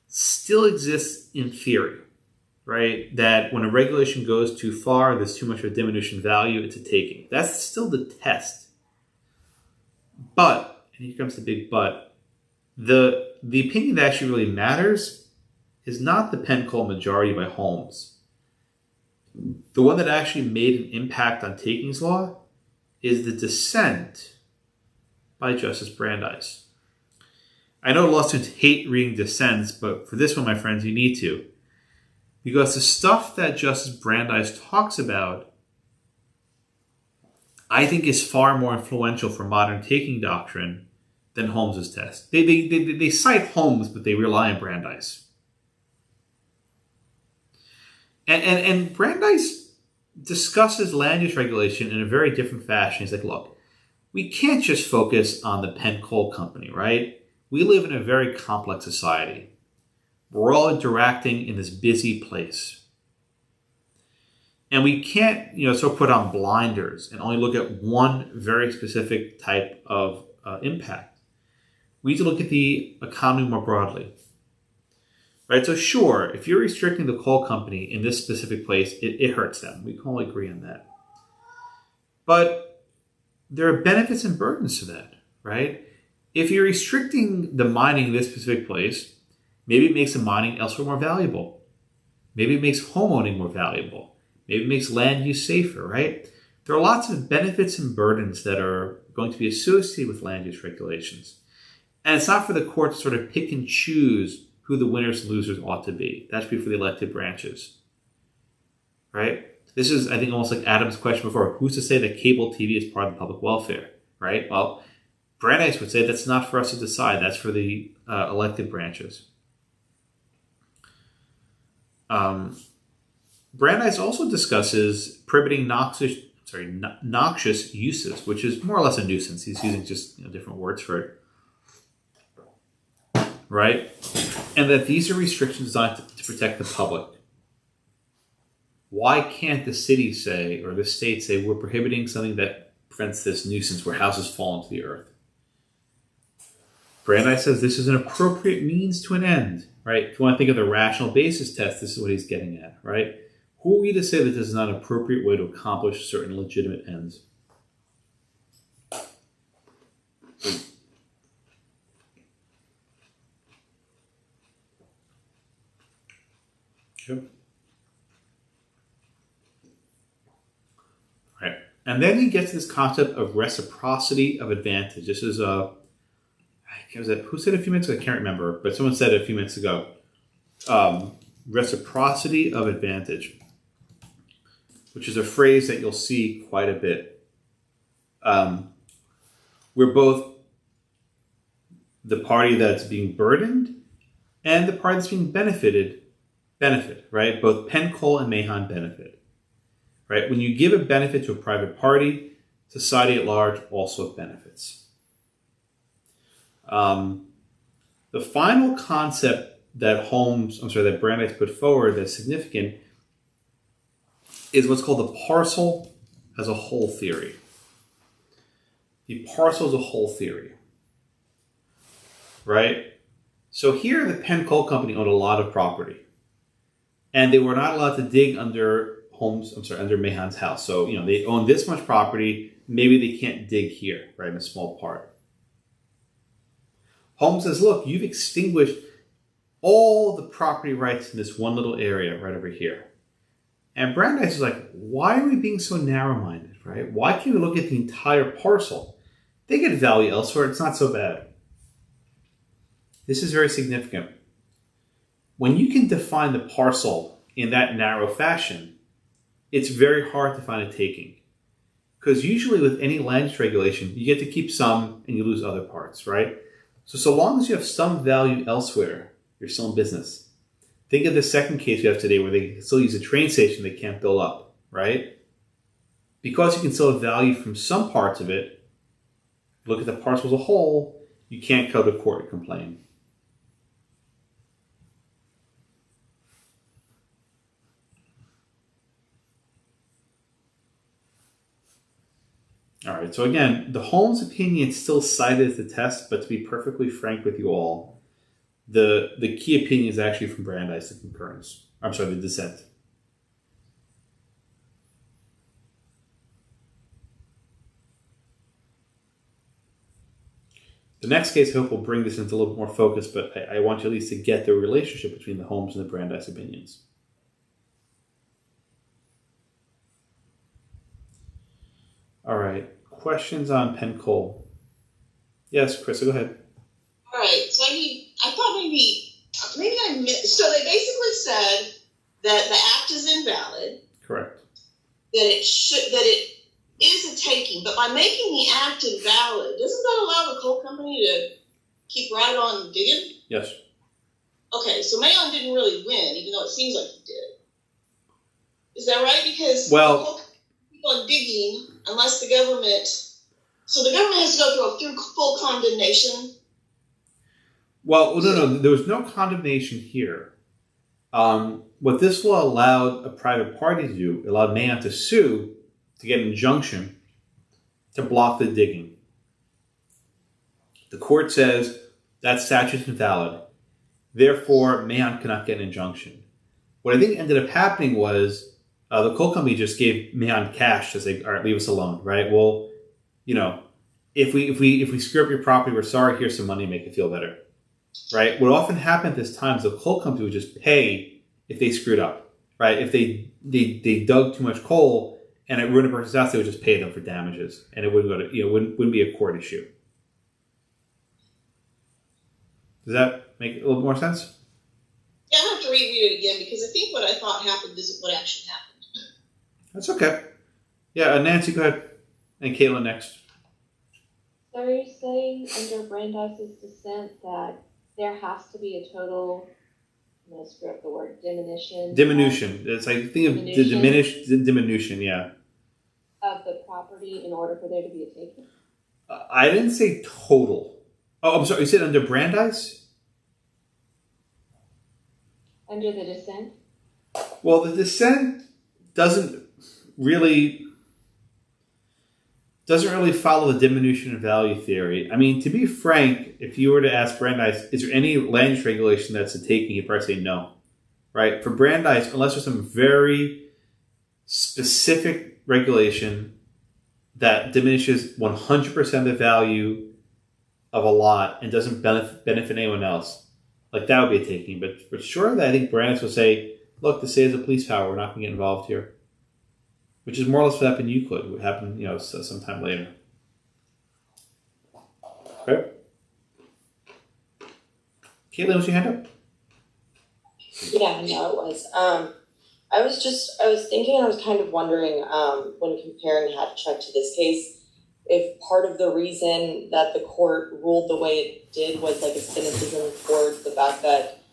still exists in theory, right? That when a regulation goes too far, there's too much of a diminution value, it's a taking. That's still the test. But, and here comes the big but, the opinion that actually really matters is not the Penn Coal majority by Holmes. The one that actually made an impact on takings law is the dissent by Justice Brandeis. I know law students hate reading dissents, but for this one, my friends, you need to. Because the stuff that Justice Brandeis talks about, I think is far more influential for modern taking doctrine than Holmes's test. They cite Holmes, but they rely on Brandeis. And Brandeis discusses land use regulation in a very different fashion. He's like, look, we can't just focus on the Penn Coal Company, right? We live in a very complex society. We're all interacting in this busy place. And we can't, sort of put on blinders and only look at one very specific type of impact. We need to look at the economy more broadly. Right? So sure, if you're restricting the coal company in this specific place, it hurts them. We can all agree on that. But there are benefits and burdens to that, right? If you're restricting the mining in this specific place, maybe it makes the mining elsewhere more valuable. Maybe it makes homeowning more valuable. Maybe it makes land use safer, right? There are lots of benefits and burdens that are going to be associated with land use regulations. And it's not for the court to sort of pick and choose who the winners and losers ought to be. That should be for the elected branches, right? This is, I think, almost like Adam's question before. Who's to say that cable TV is part of the public welfare, right? Well, Brandeis would say that's not for us to decide. That's for the elected branches. Brandeis also discusses prohibiting noxious uses, which is more or less a nuisance. He's using just different words for it. Right? And that these are restrictions designed to protect the public. why can't the city say, or the state say, we're prohibiting something that prevents this nuisance where houses fall into the earth? Brandeis says this is an appropriate means to an end, right? If you want to think of the rational basis test, this is what he's getting at, right? Who are we to say that this is not an appropriate way to accomplish certain legitimate ends? Yep. Right. And then he gets to this concept of reciprocity of advantage. This is who said it a few minutes ago? I can't remember, but someone said it a few minutes ago. Reciprocity of advantage, which is a phrase that you'll see quite a bit. We're both the party that's being burdened and the party that's being benefit, right? Both Penn Coal and Mahon benefit, right? When you give a benefit to a private party, society at large also benefits. The final concept that that Brandeis put forward that's significant is what's called the parcel as a whole theory. The parcel as a whole theory, right? So here the Penn Coal Company owned a lot of property, and they were not allowed to dig under Mahon's house. So, they own this much property, maybe they can't dig here, right, in a small part. Holmes says, look, you've extinguished all the property rights in this one little area right over here. And Brandeis is like, why are we being so narrow-minded, right? Why can't we look at the entire parcel? They get value elsewhere. It's not so bad. This is very significant. When you can define the parcel in that narrow fashion, it's very hard to find a taking. Because usually with any land use regulation, you get to keep some and you lose other parts, right? So long as you have some value elsewhere, you're still in business. Think of the second case we have today where they still use a train station they can't build up, right? Because you can still have value from some parts of it, look at the parcel as a whole, you can't go to court and complain. All right, so again, the Holmes opinion still cited as the test, but to be perfectly frank with you all, the key opinion is actually from Brandeis, the concurrence. The dissent. The next case, I hope, will bring this into a little bit more focus, but I want you at least to get the relationship between the Holmes and the Brandeis opinions. All right. Questions on Penn Coal? Yes, Chris, go ahead. All right. So I thought maybe I missed. So they basically said that the act is invalid. Correct. That it is a taking, but by making the act invalid, doesn't that allow the coal company to keep right on digging? Yes. Okay, so Mahon didn't really win, even though it seems like he did. Is that right? Because the coal company keep on digging unless the government. So the government has to go through full condemnation. Well, no, there was no condemnation here. What this law allowed a private party to do, allowed Mahon to sue to get an injunction to block the digging. The court says that statute is invalid. Therefore, Mahon cannot get an injunction. What I think ended up happening was the coal company just gave Mahon cash to say, all right, leave us alone, right? Well, if we screw up your property, we're sorry, here's some money to make it feel better, right? What often happened at this time is the coal company would just pay if they screwed up, right? If they dug too much coal and it ruined a person's house, they would just pay them for damages, and it wouldn't go to wouldn't be a court issue. Does that make a little more sense? Yeah, I'll have to reread it again because I think what I thought happened isn't what actually happened. That's okay. Yeah, Nancy, go ahead, and Caitlin next. So are you saying under Brandeis' dissent that there has to be a total, I'm going to screw up the word, diminution? Diminution. It's like, think of the diminution, yeah. Of the property in order for there to be a taking? I didn't say total. Oh, I'm sorry. You said under Brandeis? Under the dissent? Well, the dissent doesn't really follow the diminution of value theory. I mean, to be frank, if you were to ask Brandeis, is there any land use regulation that's a taking, he'd probably say no. Right? For Brandeis, unless there's some very specific regulation that diminishes 100% the value of a lot and doesn't benefit anyone else, like that would be a taking. But for sure, I think Brandeis will say, look, the state is a police power. We're not going to get involved here. Which is more or less what happened in Euclid. It would happen, sometime later. Okay. Caitlin, what's your hand up? Yeah, no, it was. I was thinking, I was kind of wondering, when comparing Hatchett to this case, if part of the reason that the court ruled the way it did was like a cynicism towards the fact that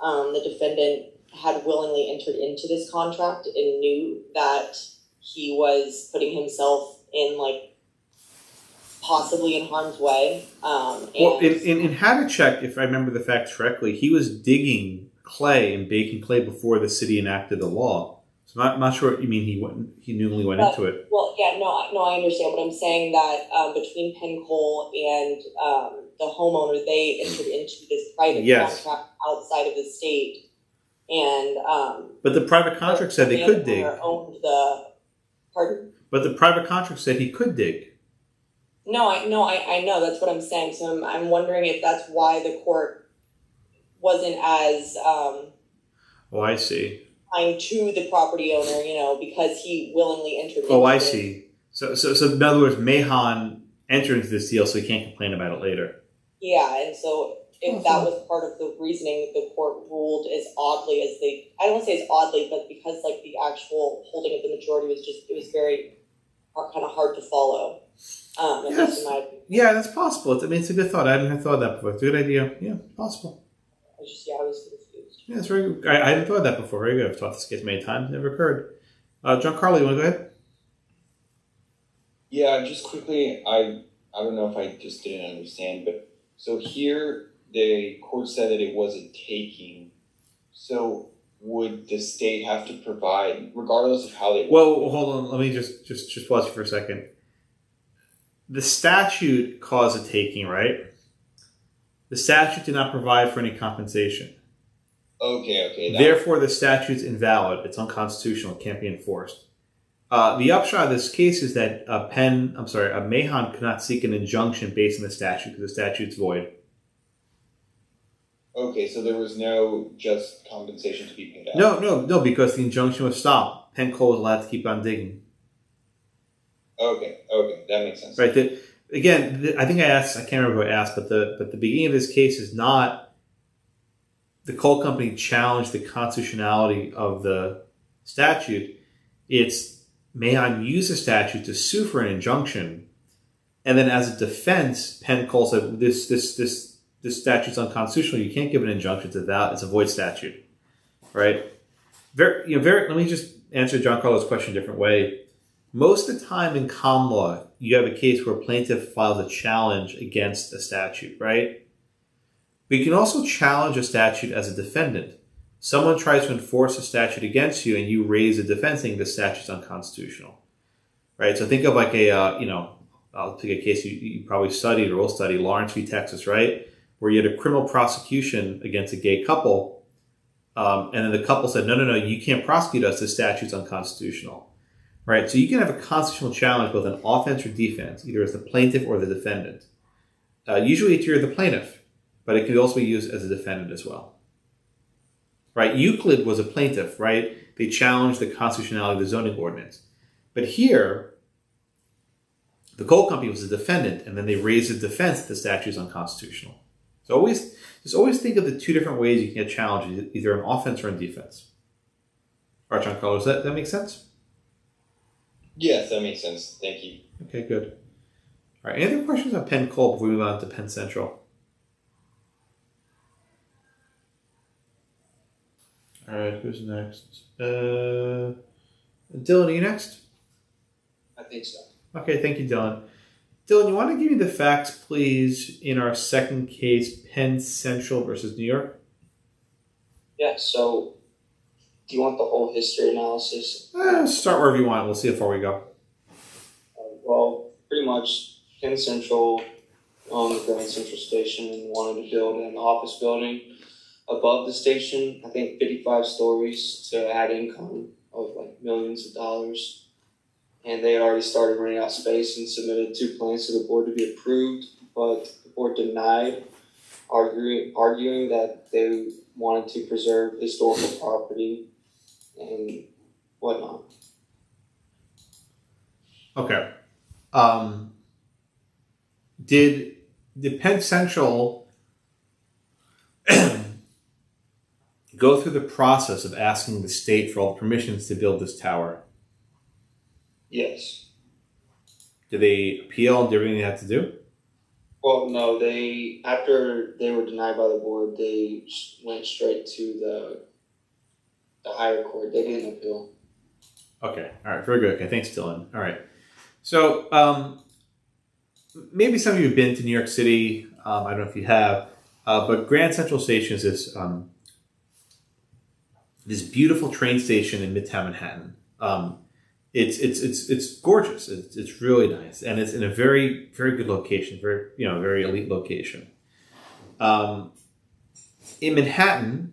the defendant had willingly entered into this contract and knew that he was putting himself in, like, possibly in harm's way. Well, in Hatchett, if I remember the facts correctly, he was digging clay and baking clay before the city enacted the law. So I'm not sure what you mean he newly went into it. Well, yeah, no, I understand, but I'm saying that between Penn Coal and the homeowner, they entered into this private contract outside of the state. And but the private contract said they could dig. Owned the pardon? But the private contract said he could dig. No, I know. That's what I'm saying. So I'm wondering if that's why the court wasn't as I see. Kind to the property owner, because he willingly entered. I see. So in other words, Mahon entered into this deal, so he can't complain about it later. Yeah, and so if that was part of the reasoning, the court ruled as oddly as I don't want to say as oddly, but because like the actual holding of the majority it was very kind of hard to follow. Yeah, that's possible. I mean, it's a good thought. I hadn't thought of that before. It's a good idea. Yeah, possible. I was confused. Yeah, it's very good. I hadn't thought of that before. Very good. I've taught this case many times. Never occurred. Giancarlo, you want to go ahead? Yeah, just quickly, I don't know if I just didn't understand, but so here the court said that it was a taking. So would the state have to provide, regardless of how they... Well, hold on. Let me just pause you for a second. The statute caused a taking, right? The statute did not provide for any compensation. Okay. Therefore, the statute's invalid. It's unconstitutional. It can't be enforced. The upshot of this case is that Mahon could not seek an injunction based on the statute because the statute's void. Okay, so there was no just compensation to be paid out? No, because the injunction was stopped. Penn Coal was allowed to keep on digging. Okay, that makes sense. Right. I think I can't remember who I asked, but the beginning of this case is not the coal company challenged the constitutionality of the statute. It's Mahon used the statute to sue for an injunction, and then as a defense, Penn Coal said this statute's unconstitutional. You can't give an injunction to that. It's a void statute, right? Let me just answer Giancarlo's question a different way. Most of the time in common law, you have a case where a plaintiff files a challenge against a statute, right? But you can also challenge a statute as a defendant. Someone tries to enforce a statute against you, and you raise a defense saying the statute's unconstitutional, right? So think of like I'll take a case you probably studied or will study, Lawrence v. Texas, right? Where you had a criminal prosecution against a gay couple, and then the couple said, no, you can't prosecute us. The statute's unconstitutional. Right, so you can have a constitutional challenge, both an offense or defense, either as the plaintiff or the defendant. Usually it's you're the plaintiff, but it could also be used as a defendant as well. Right, Euclid was a plaintiff, right? They challenged the constitutionality of the zoning ordinance. But here, the coal company was a defendant, and then they raised a defense that the statute is unconstitutional. So always think of the two different ways you can get challenged, either an offense or in defense. All right, Giancarlo, does that make sense? Yes, that makes sense. Thank you. Okay, good. All right, any other questions on Penn Coal before we move on to Penn Central? All right, who's next? Dylan, are you next? I think so. Okay, thank you, Dylan. Dylan, you want to give me the facts, please, in our second case, Penn Central versus New York? Yeah, so Do you want the whole history analysis? Start wherever you want. We'll see how far we go. Well, pretty much Penn Central owned the Grand Central Station and wanted to build an office building above the station, I think 55 stories, to add income of like millions of dollars. And they had already started running out of space and submitted 2 plans to the board to be approved, but the board denied, arguing that they wanted to preserve historical property and whatnot. Okay. Did Penn Central go through the process of asking the state for all the permissions to build this tower? Yes. Did they appeal and do everything they had to do? Well, no, after they were denied by the board, they went straight to the higher court. They didn't appeal. Okay. All right. Very good. Okay. Thanks, Dylan. All right. So maybe some of you have been to New York City. I don't know if you have, but Grand Central Station is this beautiful train station in Midtown Manhattan. It's gorgeous. It's really nice, and it's in a very, very good location. Very elite location. In Manhattan,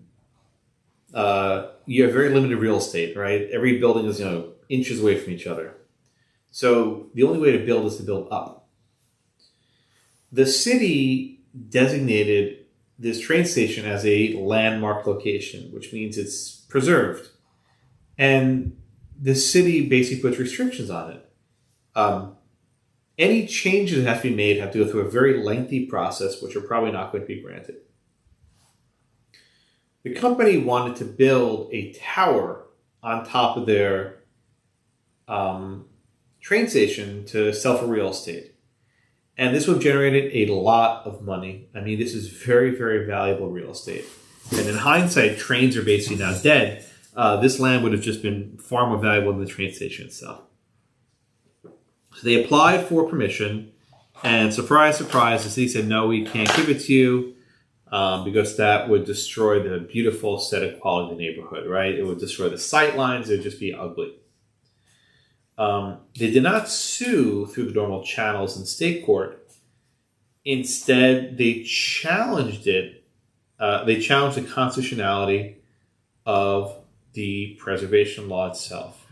you have very limited real estate, right? Every building is inches away from each other. So the only way to build is to build up. The city designated this train station as a landmark location, which means it's preserved. And the city basically puts restrictions on it. Any changes that have to be made have to go through a very lengthy process, which are probably not going to be granted. The company wanted to build a tower on top of their train station to sell for real estate. And this would have generated a lot of money. I mean, this is very, very valuable real estate. And in hindsight, trains are basically now dead. This land would have just been far more valuable than the train station itself. So they applied for permission, and surprise, surprise, the city said, no, we can't give it to you because that would destroy the beautiful aesthetic quality of the neighborhood, right? It would destroy the sight lines. It would just be ugly. They did not sue through the normal channels in state court. Instead, they challenged it. They challenged the constitutionality of the preservation law itself.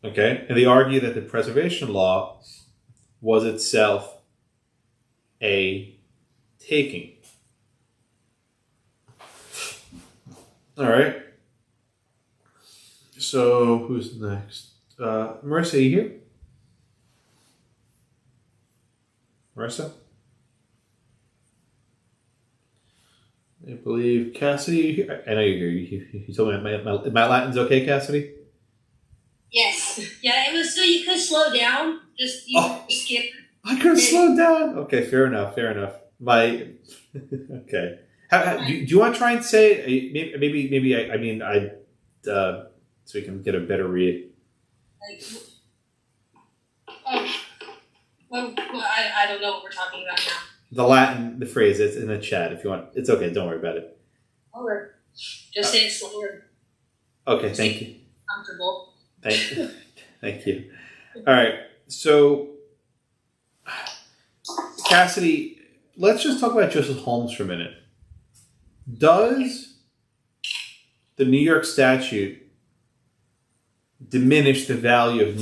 Okay, and they argue that the preservation law was itself a taking. All right. So who's next? Marissa, are you here? Marissa? I believe Cassidy. I know you're here. You told me my Latin's okay, Cassidy? Yes. Yeah, it was so you could slow down. Just skip. I could have slowed down. Okay, fair enough. Okay. Do you want to try and say maybe so we can get a better read. I don't know what we're talking about now. The Latin, the phrase, it's in the chat if you want. It's okay, don't worry about it. Or just say it slower. Okay, thank you. Comfortable. Thank you. All right, so Cassidy, let's just talk about Joseph Holmes for a minute. Does the New York statute diminish the value of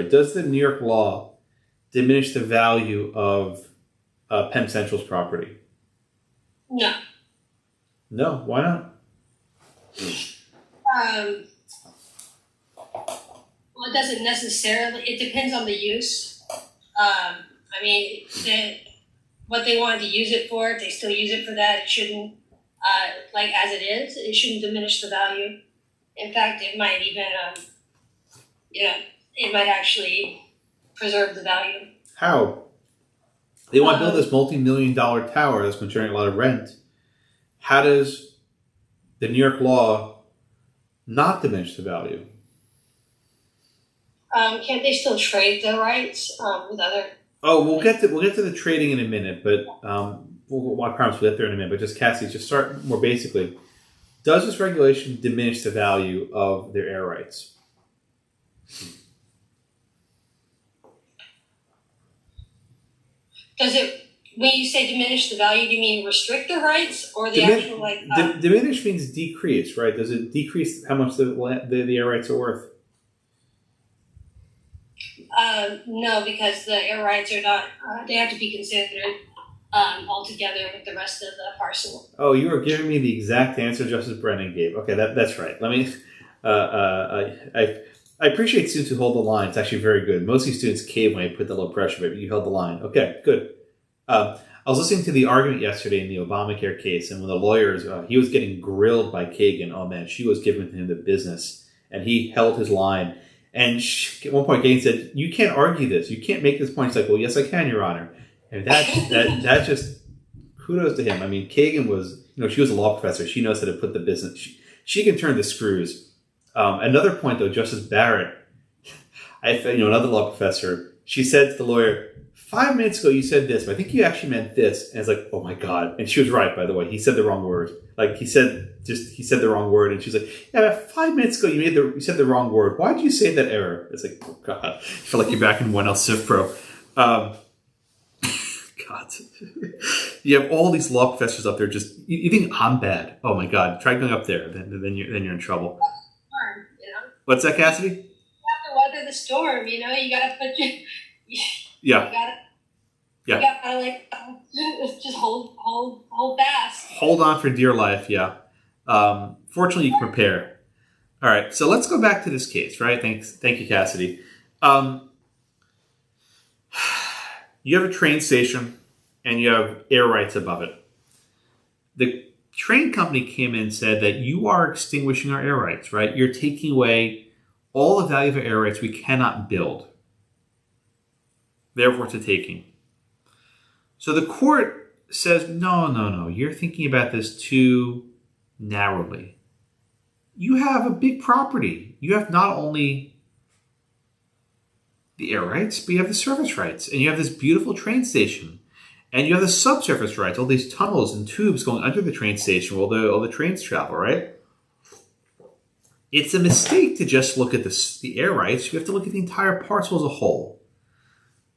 does the New York law diminish the value of Penn Central's property? No. No, why not? Well, it doesn't necessarily. It depends on the use. What they wanted to use it for, if they still use it for that, it shouldn't, as it is, it shouldn't diminish the value. In fact, it might even, it might actually preserve the value. How? They want to build this multi-million-dollar tower that's going to generate a lot of rent. How does the New York law not diminish the value? Can't they still trade the rights with other? Oh, we'll get to the trading in a minute, but I promise we'll get there in a minute. But just Cassie, just start more basically. Does this regulation diminish the value of their air rights? Does it, when you say diminish the value, do you mean restrict the rights or the actual like? Diminish means decrease, right? Does it decrease how much the air rights are worth? No, because the air rights are not. They have to be considered all together with the rest of the parcel. Oh, you are giving me the exact answer Justice Brennan gave. Okay, that's right. Let me. I appreciate students who hold the line. It's actually very good. Most of these students cave when I put the low pressure, but you held the line. Okay, good. I was listening to the argument yesterday in the Obamacare case, and when the lawyers, he was getting grilled by Kagan. Oh man, she was giving him the business, and he held his line. And at one point, Kagan said, "You can't argue this. You can't make this point." He's like, "Well, yes, I can, Your Honor." And that just kudos to him. I mean, Kagan was, she was a law professor. She knows how to put the business. She can turn the screws. Another point, though, Justice Barrett, another law professor, she said to the lawyer, 5 minutes ago you said this, but I think you actually meant this. And it's like, oh my God. And she was right, by the way. He said the wrong word. Like he said the wrong word. And she's like, yeah, but 5 minutes ago you said the wrong word. Why did you say that error? It's like, oh God. I feel like you're back in 1L Civ Pro. God. You have all these law professors up there just, you think I'm bad. Oh my God. Try going up there. Then you're in trouble. Storm, What's that, Cassidy? You have to weather the storm, you gotta put your... Yeah. You gotta just hold fast. Hold on for dear life, yeah. Fortunately, you can prepare. All right, so let's go back to this case, right? Thank you, Cassidy. You have a train station, and you have air rights above it. The train company came in and said that you are extinguishing our air rights, right? You're taking away all the value of our air rights. We cannot build. Therefore, it's a taking. So the court says, no, you're thinking about this too narrowly. You have a big property. You have not only the air rights, but you have the surface rights. And you have this beautiful train station. And you have the subsurface rights, all these tunnels and tubes going under the train station where all the trains travel, right? It's a mistake to just look at the air rights. You have to look at the entire parcel as a whole.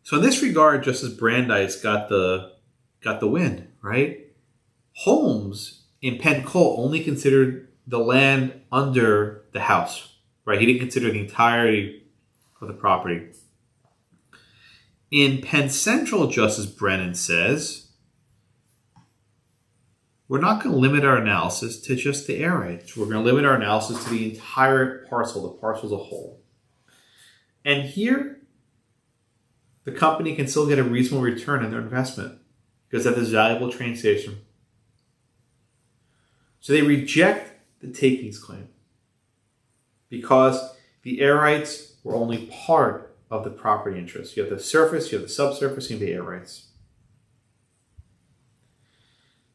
So in this regard, Justice Brandeis got the win, right? Holmes in Penn Coal only considered the land under the house, right? He didn't consider the entirety of the property. In Penn Central, Justice Brennan says, we're not going to limit our analysis to just the air rights. We're going to limit our analysis to the entire parcel, the parcel as a whole. And here, the company can still get a reasonable return on their investment because of this valuable train station. So they reject the takings claim because the air rights were only part of the property interest. You have the surface, you have the subsurface, you have the air rights.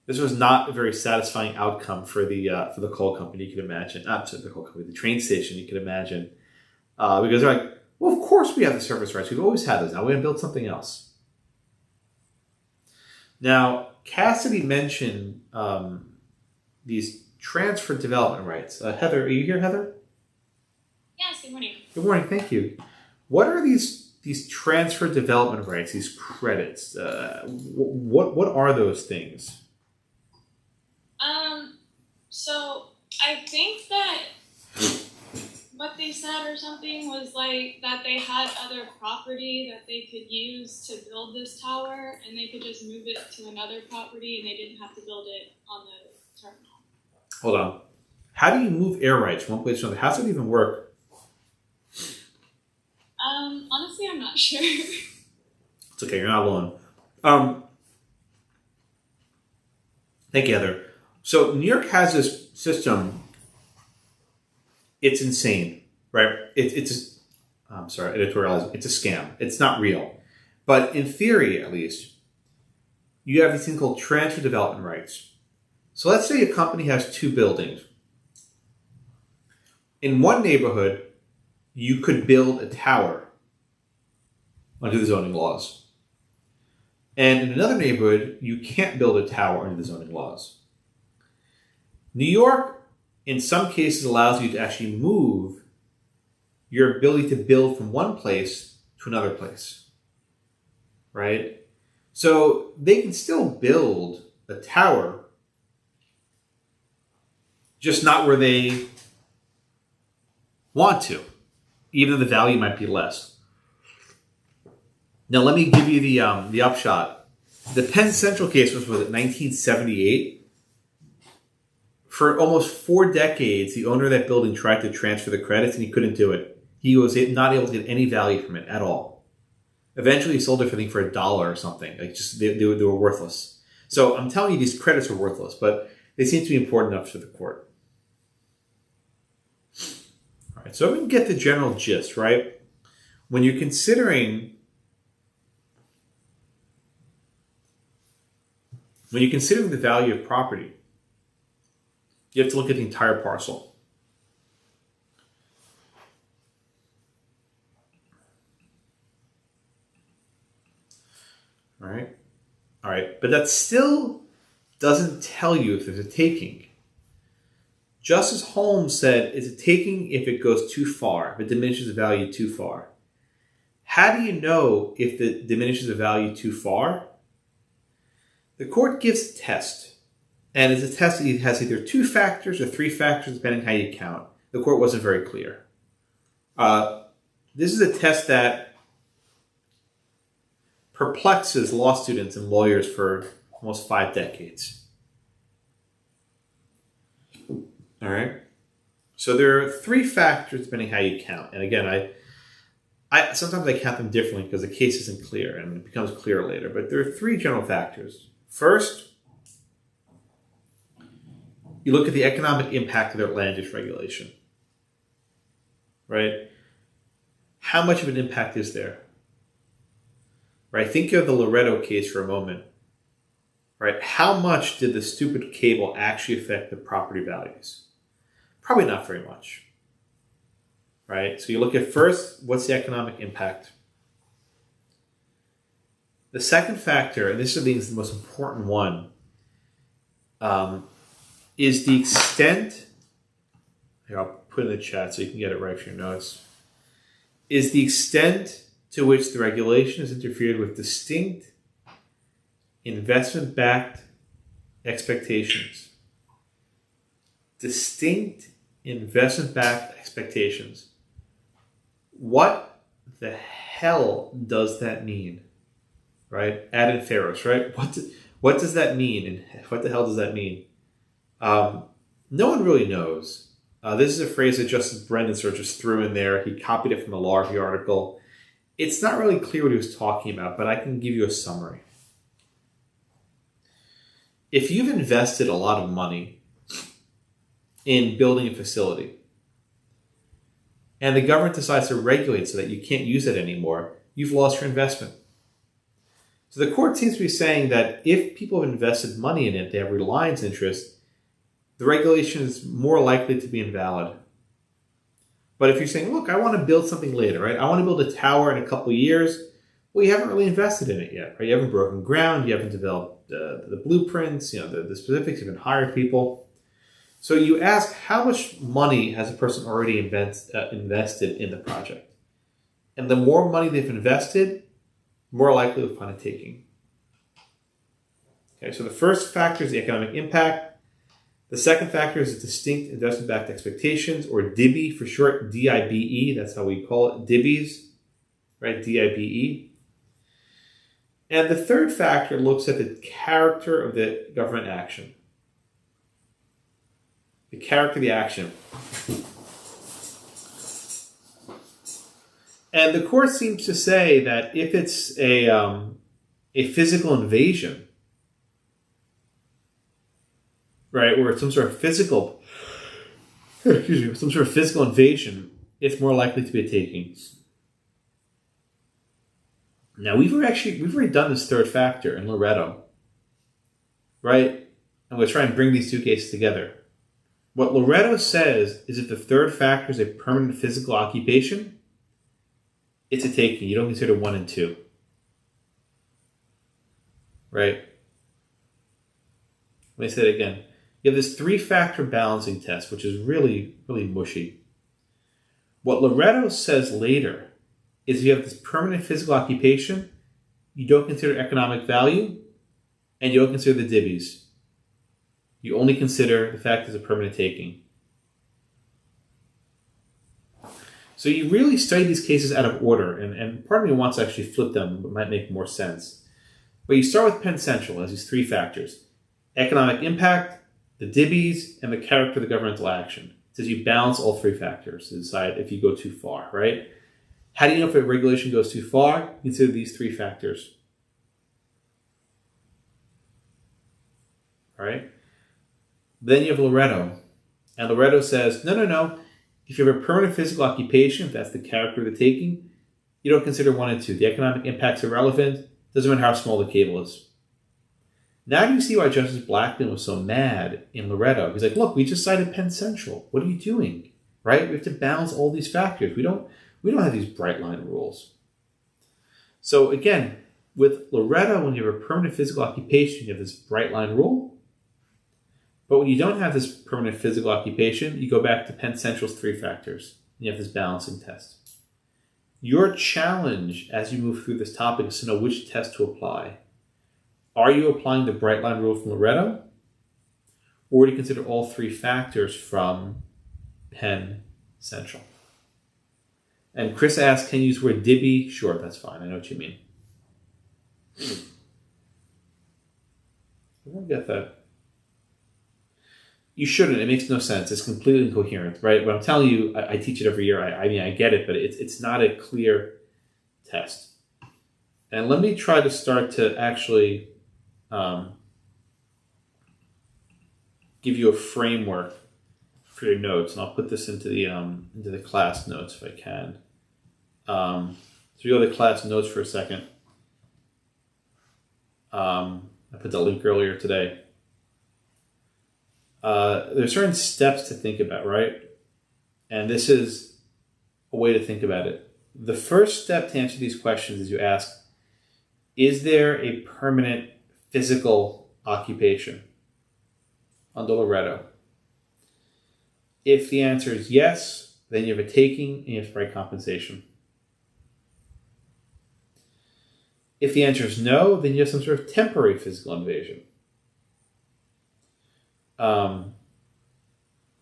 This was not a very satisfying outcome for the coal company, you could imagine. Not the coal company, the train station, you could imagine. Because they're like, well, of course we have the surface rights. We've always had those. Now we're going to build something else. Now, Cassidy mentioned these transfer development rights. Heather, are you here, Heather? Yes, good morning. Good morning, thank you. What are these transfer development rights, these credits? What are those things? So I think that what they said or something was like that they had other property that they could use to build this tower, and they could just move it to another property, and they didn't have to build it on the terminal. Hold on. How do you move air rights from one place to another? How does it even work? Honestly, I'm not sure. It's okay, you're not alone. Thank you, Heather. So New York has this system. It's insane, right? I'm sorry, editorializing. It's a scam. It's not real. But in theory, at least, you have these things called transfer development rights. So let's say a company has two buildings. In one neighborhood, you could build a tower under the zoning laws. And in another neighborhood, you can't build a tower under the zoning laws. New York in some cases allows you to actually move your ability to build from one place to another place, right? So they can still build a tower, just not where they want to, even though the value might be less. Now, let me give you the upshot. The Penn Central case was 1978. For almost 4 decades, the owner of that building tried to transfer the credits, and he couldn't do it. He was not able to get any value from it at all. Eventually, he sold it for, I think, for $1 or something. Like, just they were worthless. So I'm telling you, these credits are worthless, but they seem to be important enough to the court. All right, so we can get the general gist, right? When you're considering the value of property, you have to look at the entire parcel. All right. But that still doesn't tell you if there's a taking. Justice Holmes said it's a taking if it goes too far, if it diminishes the value too far. How do you know if it diminishes the value too far? The court gives a test. And it's a test that has either 2 factors or 3 factors, depending how you count. The court wasn't very clear. This is a test that perplexes law students and lawyers for almost 5 decades. All right? So there are 3 factors, depending how you count. And again, I sometimes I count them differently because the case isn't clear, and it becomes clear later. But there are 3 general factors. First, you look at the economic impact of their land use regulation, right? How much of an impact is there? Right? Think of the Loretto case for a moment, right? How much did the stupid cable actually affect the property values? Probably not very much, right? So you look at first, what's the economic impact? The second factor, and this is the most important one, is the extent, here I'll put in the chat so you can get it right for your notes, is the extent to which the regulation has interfered with distinct investment-backed expectations. Distinct investment-backed expectations. What the hell does that mean? Right? Ad inferos, right? What does that mean? And what the hell does that mean? No one really knows. This is a phrase that Justice Brendan sort of just threw in there. He copied it from a law review article. It's not really clear what he was talking about, but I can give you a summary. If you've invested a lot of money in building a facility, and the government decides to regulate so that you can't use it anymore, you've lost your investment. So the court seems to be saying that if people have invested money in it, they have reliance interest, the regulation is more likely to be invalid. But if you're saying, look, I want to build something later, right? I want to build a tower in a couple of years. Well, you haven't really invested in it yet, right? You haven't broken ground. You haven't developed the blueprints, the specifics. You haven't hired people. So you ask, how much money has a person already invested in the project? And the more money they've invested, more likely to find a taking. Okay, so the first factor is the economic impact. The second factor is the distinct investment-backed expectations, or DIBE for short, D-I-B-E. That's how we call it, DIBEs, right? D-I-B-E. And the third factor looks at the character of the government action. The character of the action. And the court seems to say that if it's a physical invasion, right, or some sort of physical invasion, it's more likely to be a taking. Now we've already done this third factor in Loretto, right? I'm going to try and bring these 2 cases together. What Loretto says is if the third factor is a permanent physical occupation, it's a taking. You don't consider 1 and 2. Right? Let me say it again. You have this 3-factor balancing test, which is really, really mushy. What Loretto says later is if you have this permanent physical occupation, you don't consider economic value, and you don't consider the divvies. You only consider the fact it's a permanent taking. So you really study these cases out of order, and part of me wants to actually flip them, but it might make more sense. But you start with Penn Central as these 3 factors. Economic impact, the divvies, and the character of the governmental action. It says you balance all 3 factors to decide if you go too far, right? How do you know if a regulation goes too far? Consider these 3 factors. All right? Then you have Loretto. And Loretto says, no. If you have a permanent physical occupation, if that's the character of the taking, you don't consider 1 and 2. The economic impact's irrelevant. Doesn't matter how small the cable is. Now do you see why Justice Blackmun was so mad in Loretto? He's like, look, we just cited Penn Central. What are you doing? Right? We have to balance all these factors. We don't have these bright line rules. So again, with Loretto, when you have a permanent physical occupation, you have this bright line rule. But when you don't have this permanent physical occupation, you go back to Penn Central's 3 factors. And you have this balancing test. Your challenge as you move through this topic is to know which test to apply. Are you applying the bright line rule from Loretto? Or do you consider all 3 factors from Penn Central? And Chris asked, can you use the word divvy? Sure, that's fine. I know what you mean. I don't get that. You shouldn't. It makes no sense. It's completely incoherent, right? But I'm telling you, I teach it every year. I mean, I get it, but it's not a clear test. And let me try to start to actually give you a framework for your notes, and I'll put this into the class notes if I can. So we go to the class notes for a second. I put that link earlier today. There's certain steps to think about, right? And this is a way to think about it. The first step to answer these questions is you ask, is there a permanent physical occupation under Loretto? If the answer is yes, then you have a taking and you have to provide compensation. If the answer is no, then you have some sort of temporary physical invasion.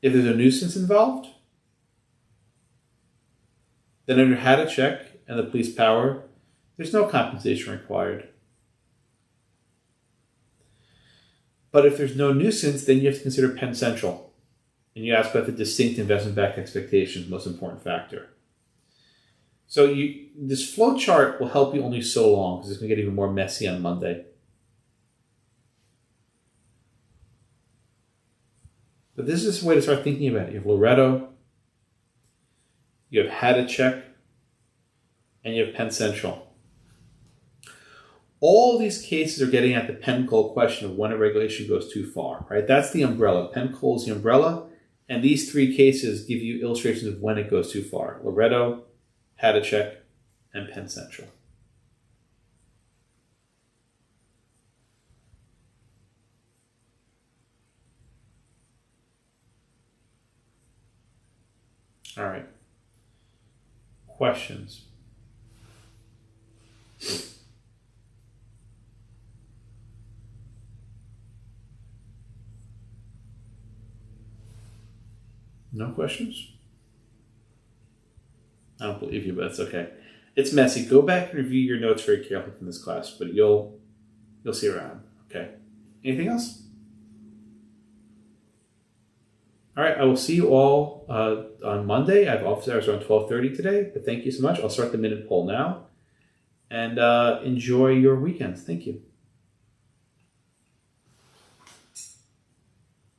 If there's a nuisance involved, then under how to check and the police power, there's no compensation required. But if there's no nuisance, then you have to consider Penn Central. And you ask about the distinct investment-backed expectations, most important factor. So this flow chart will help you only so long because it's going to get even more messy on Monday. But this is a way to start thinking about it. You have Loretto, you have how to check, and you have Penn Central. All these cases are getting at the Penn Coal question of when a regulation goes too far, right? That's the umbrella. Penn Coal is the umbrella, and these 3 cases give you illustrations of when it goes too far. Loretto, how to check, and Penn Central. All right. Questions? No questions? I don't believe you, but that's okay. It's messy. Go back and review your notes very carefully from this class, but you'll see around. Okay. Anything else? All right. I will see you all on Monday. I have office hours around 12:30 today, but thank you so much. I'll start the minute poll now, and enjoy your weekends. Thank you.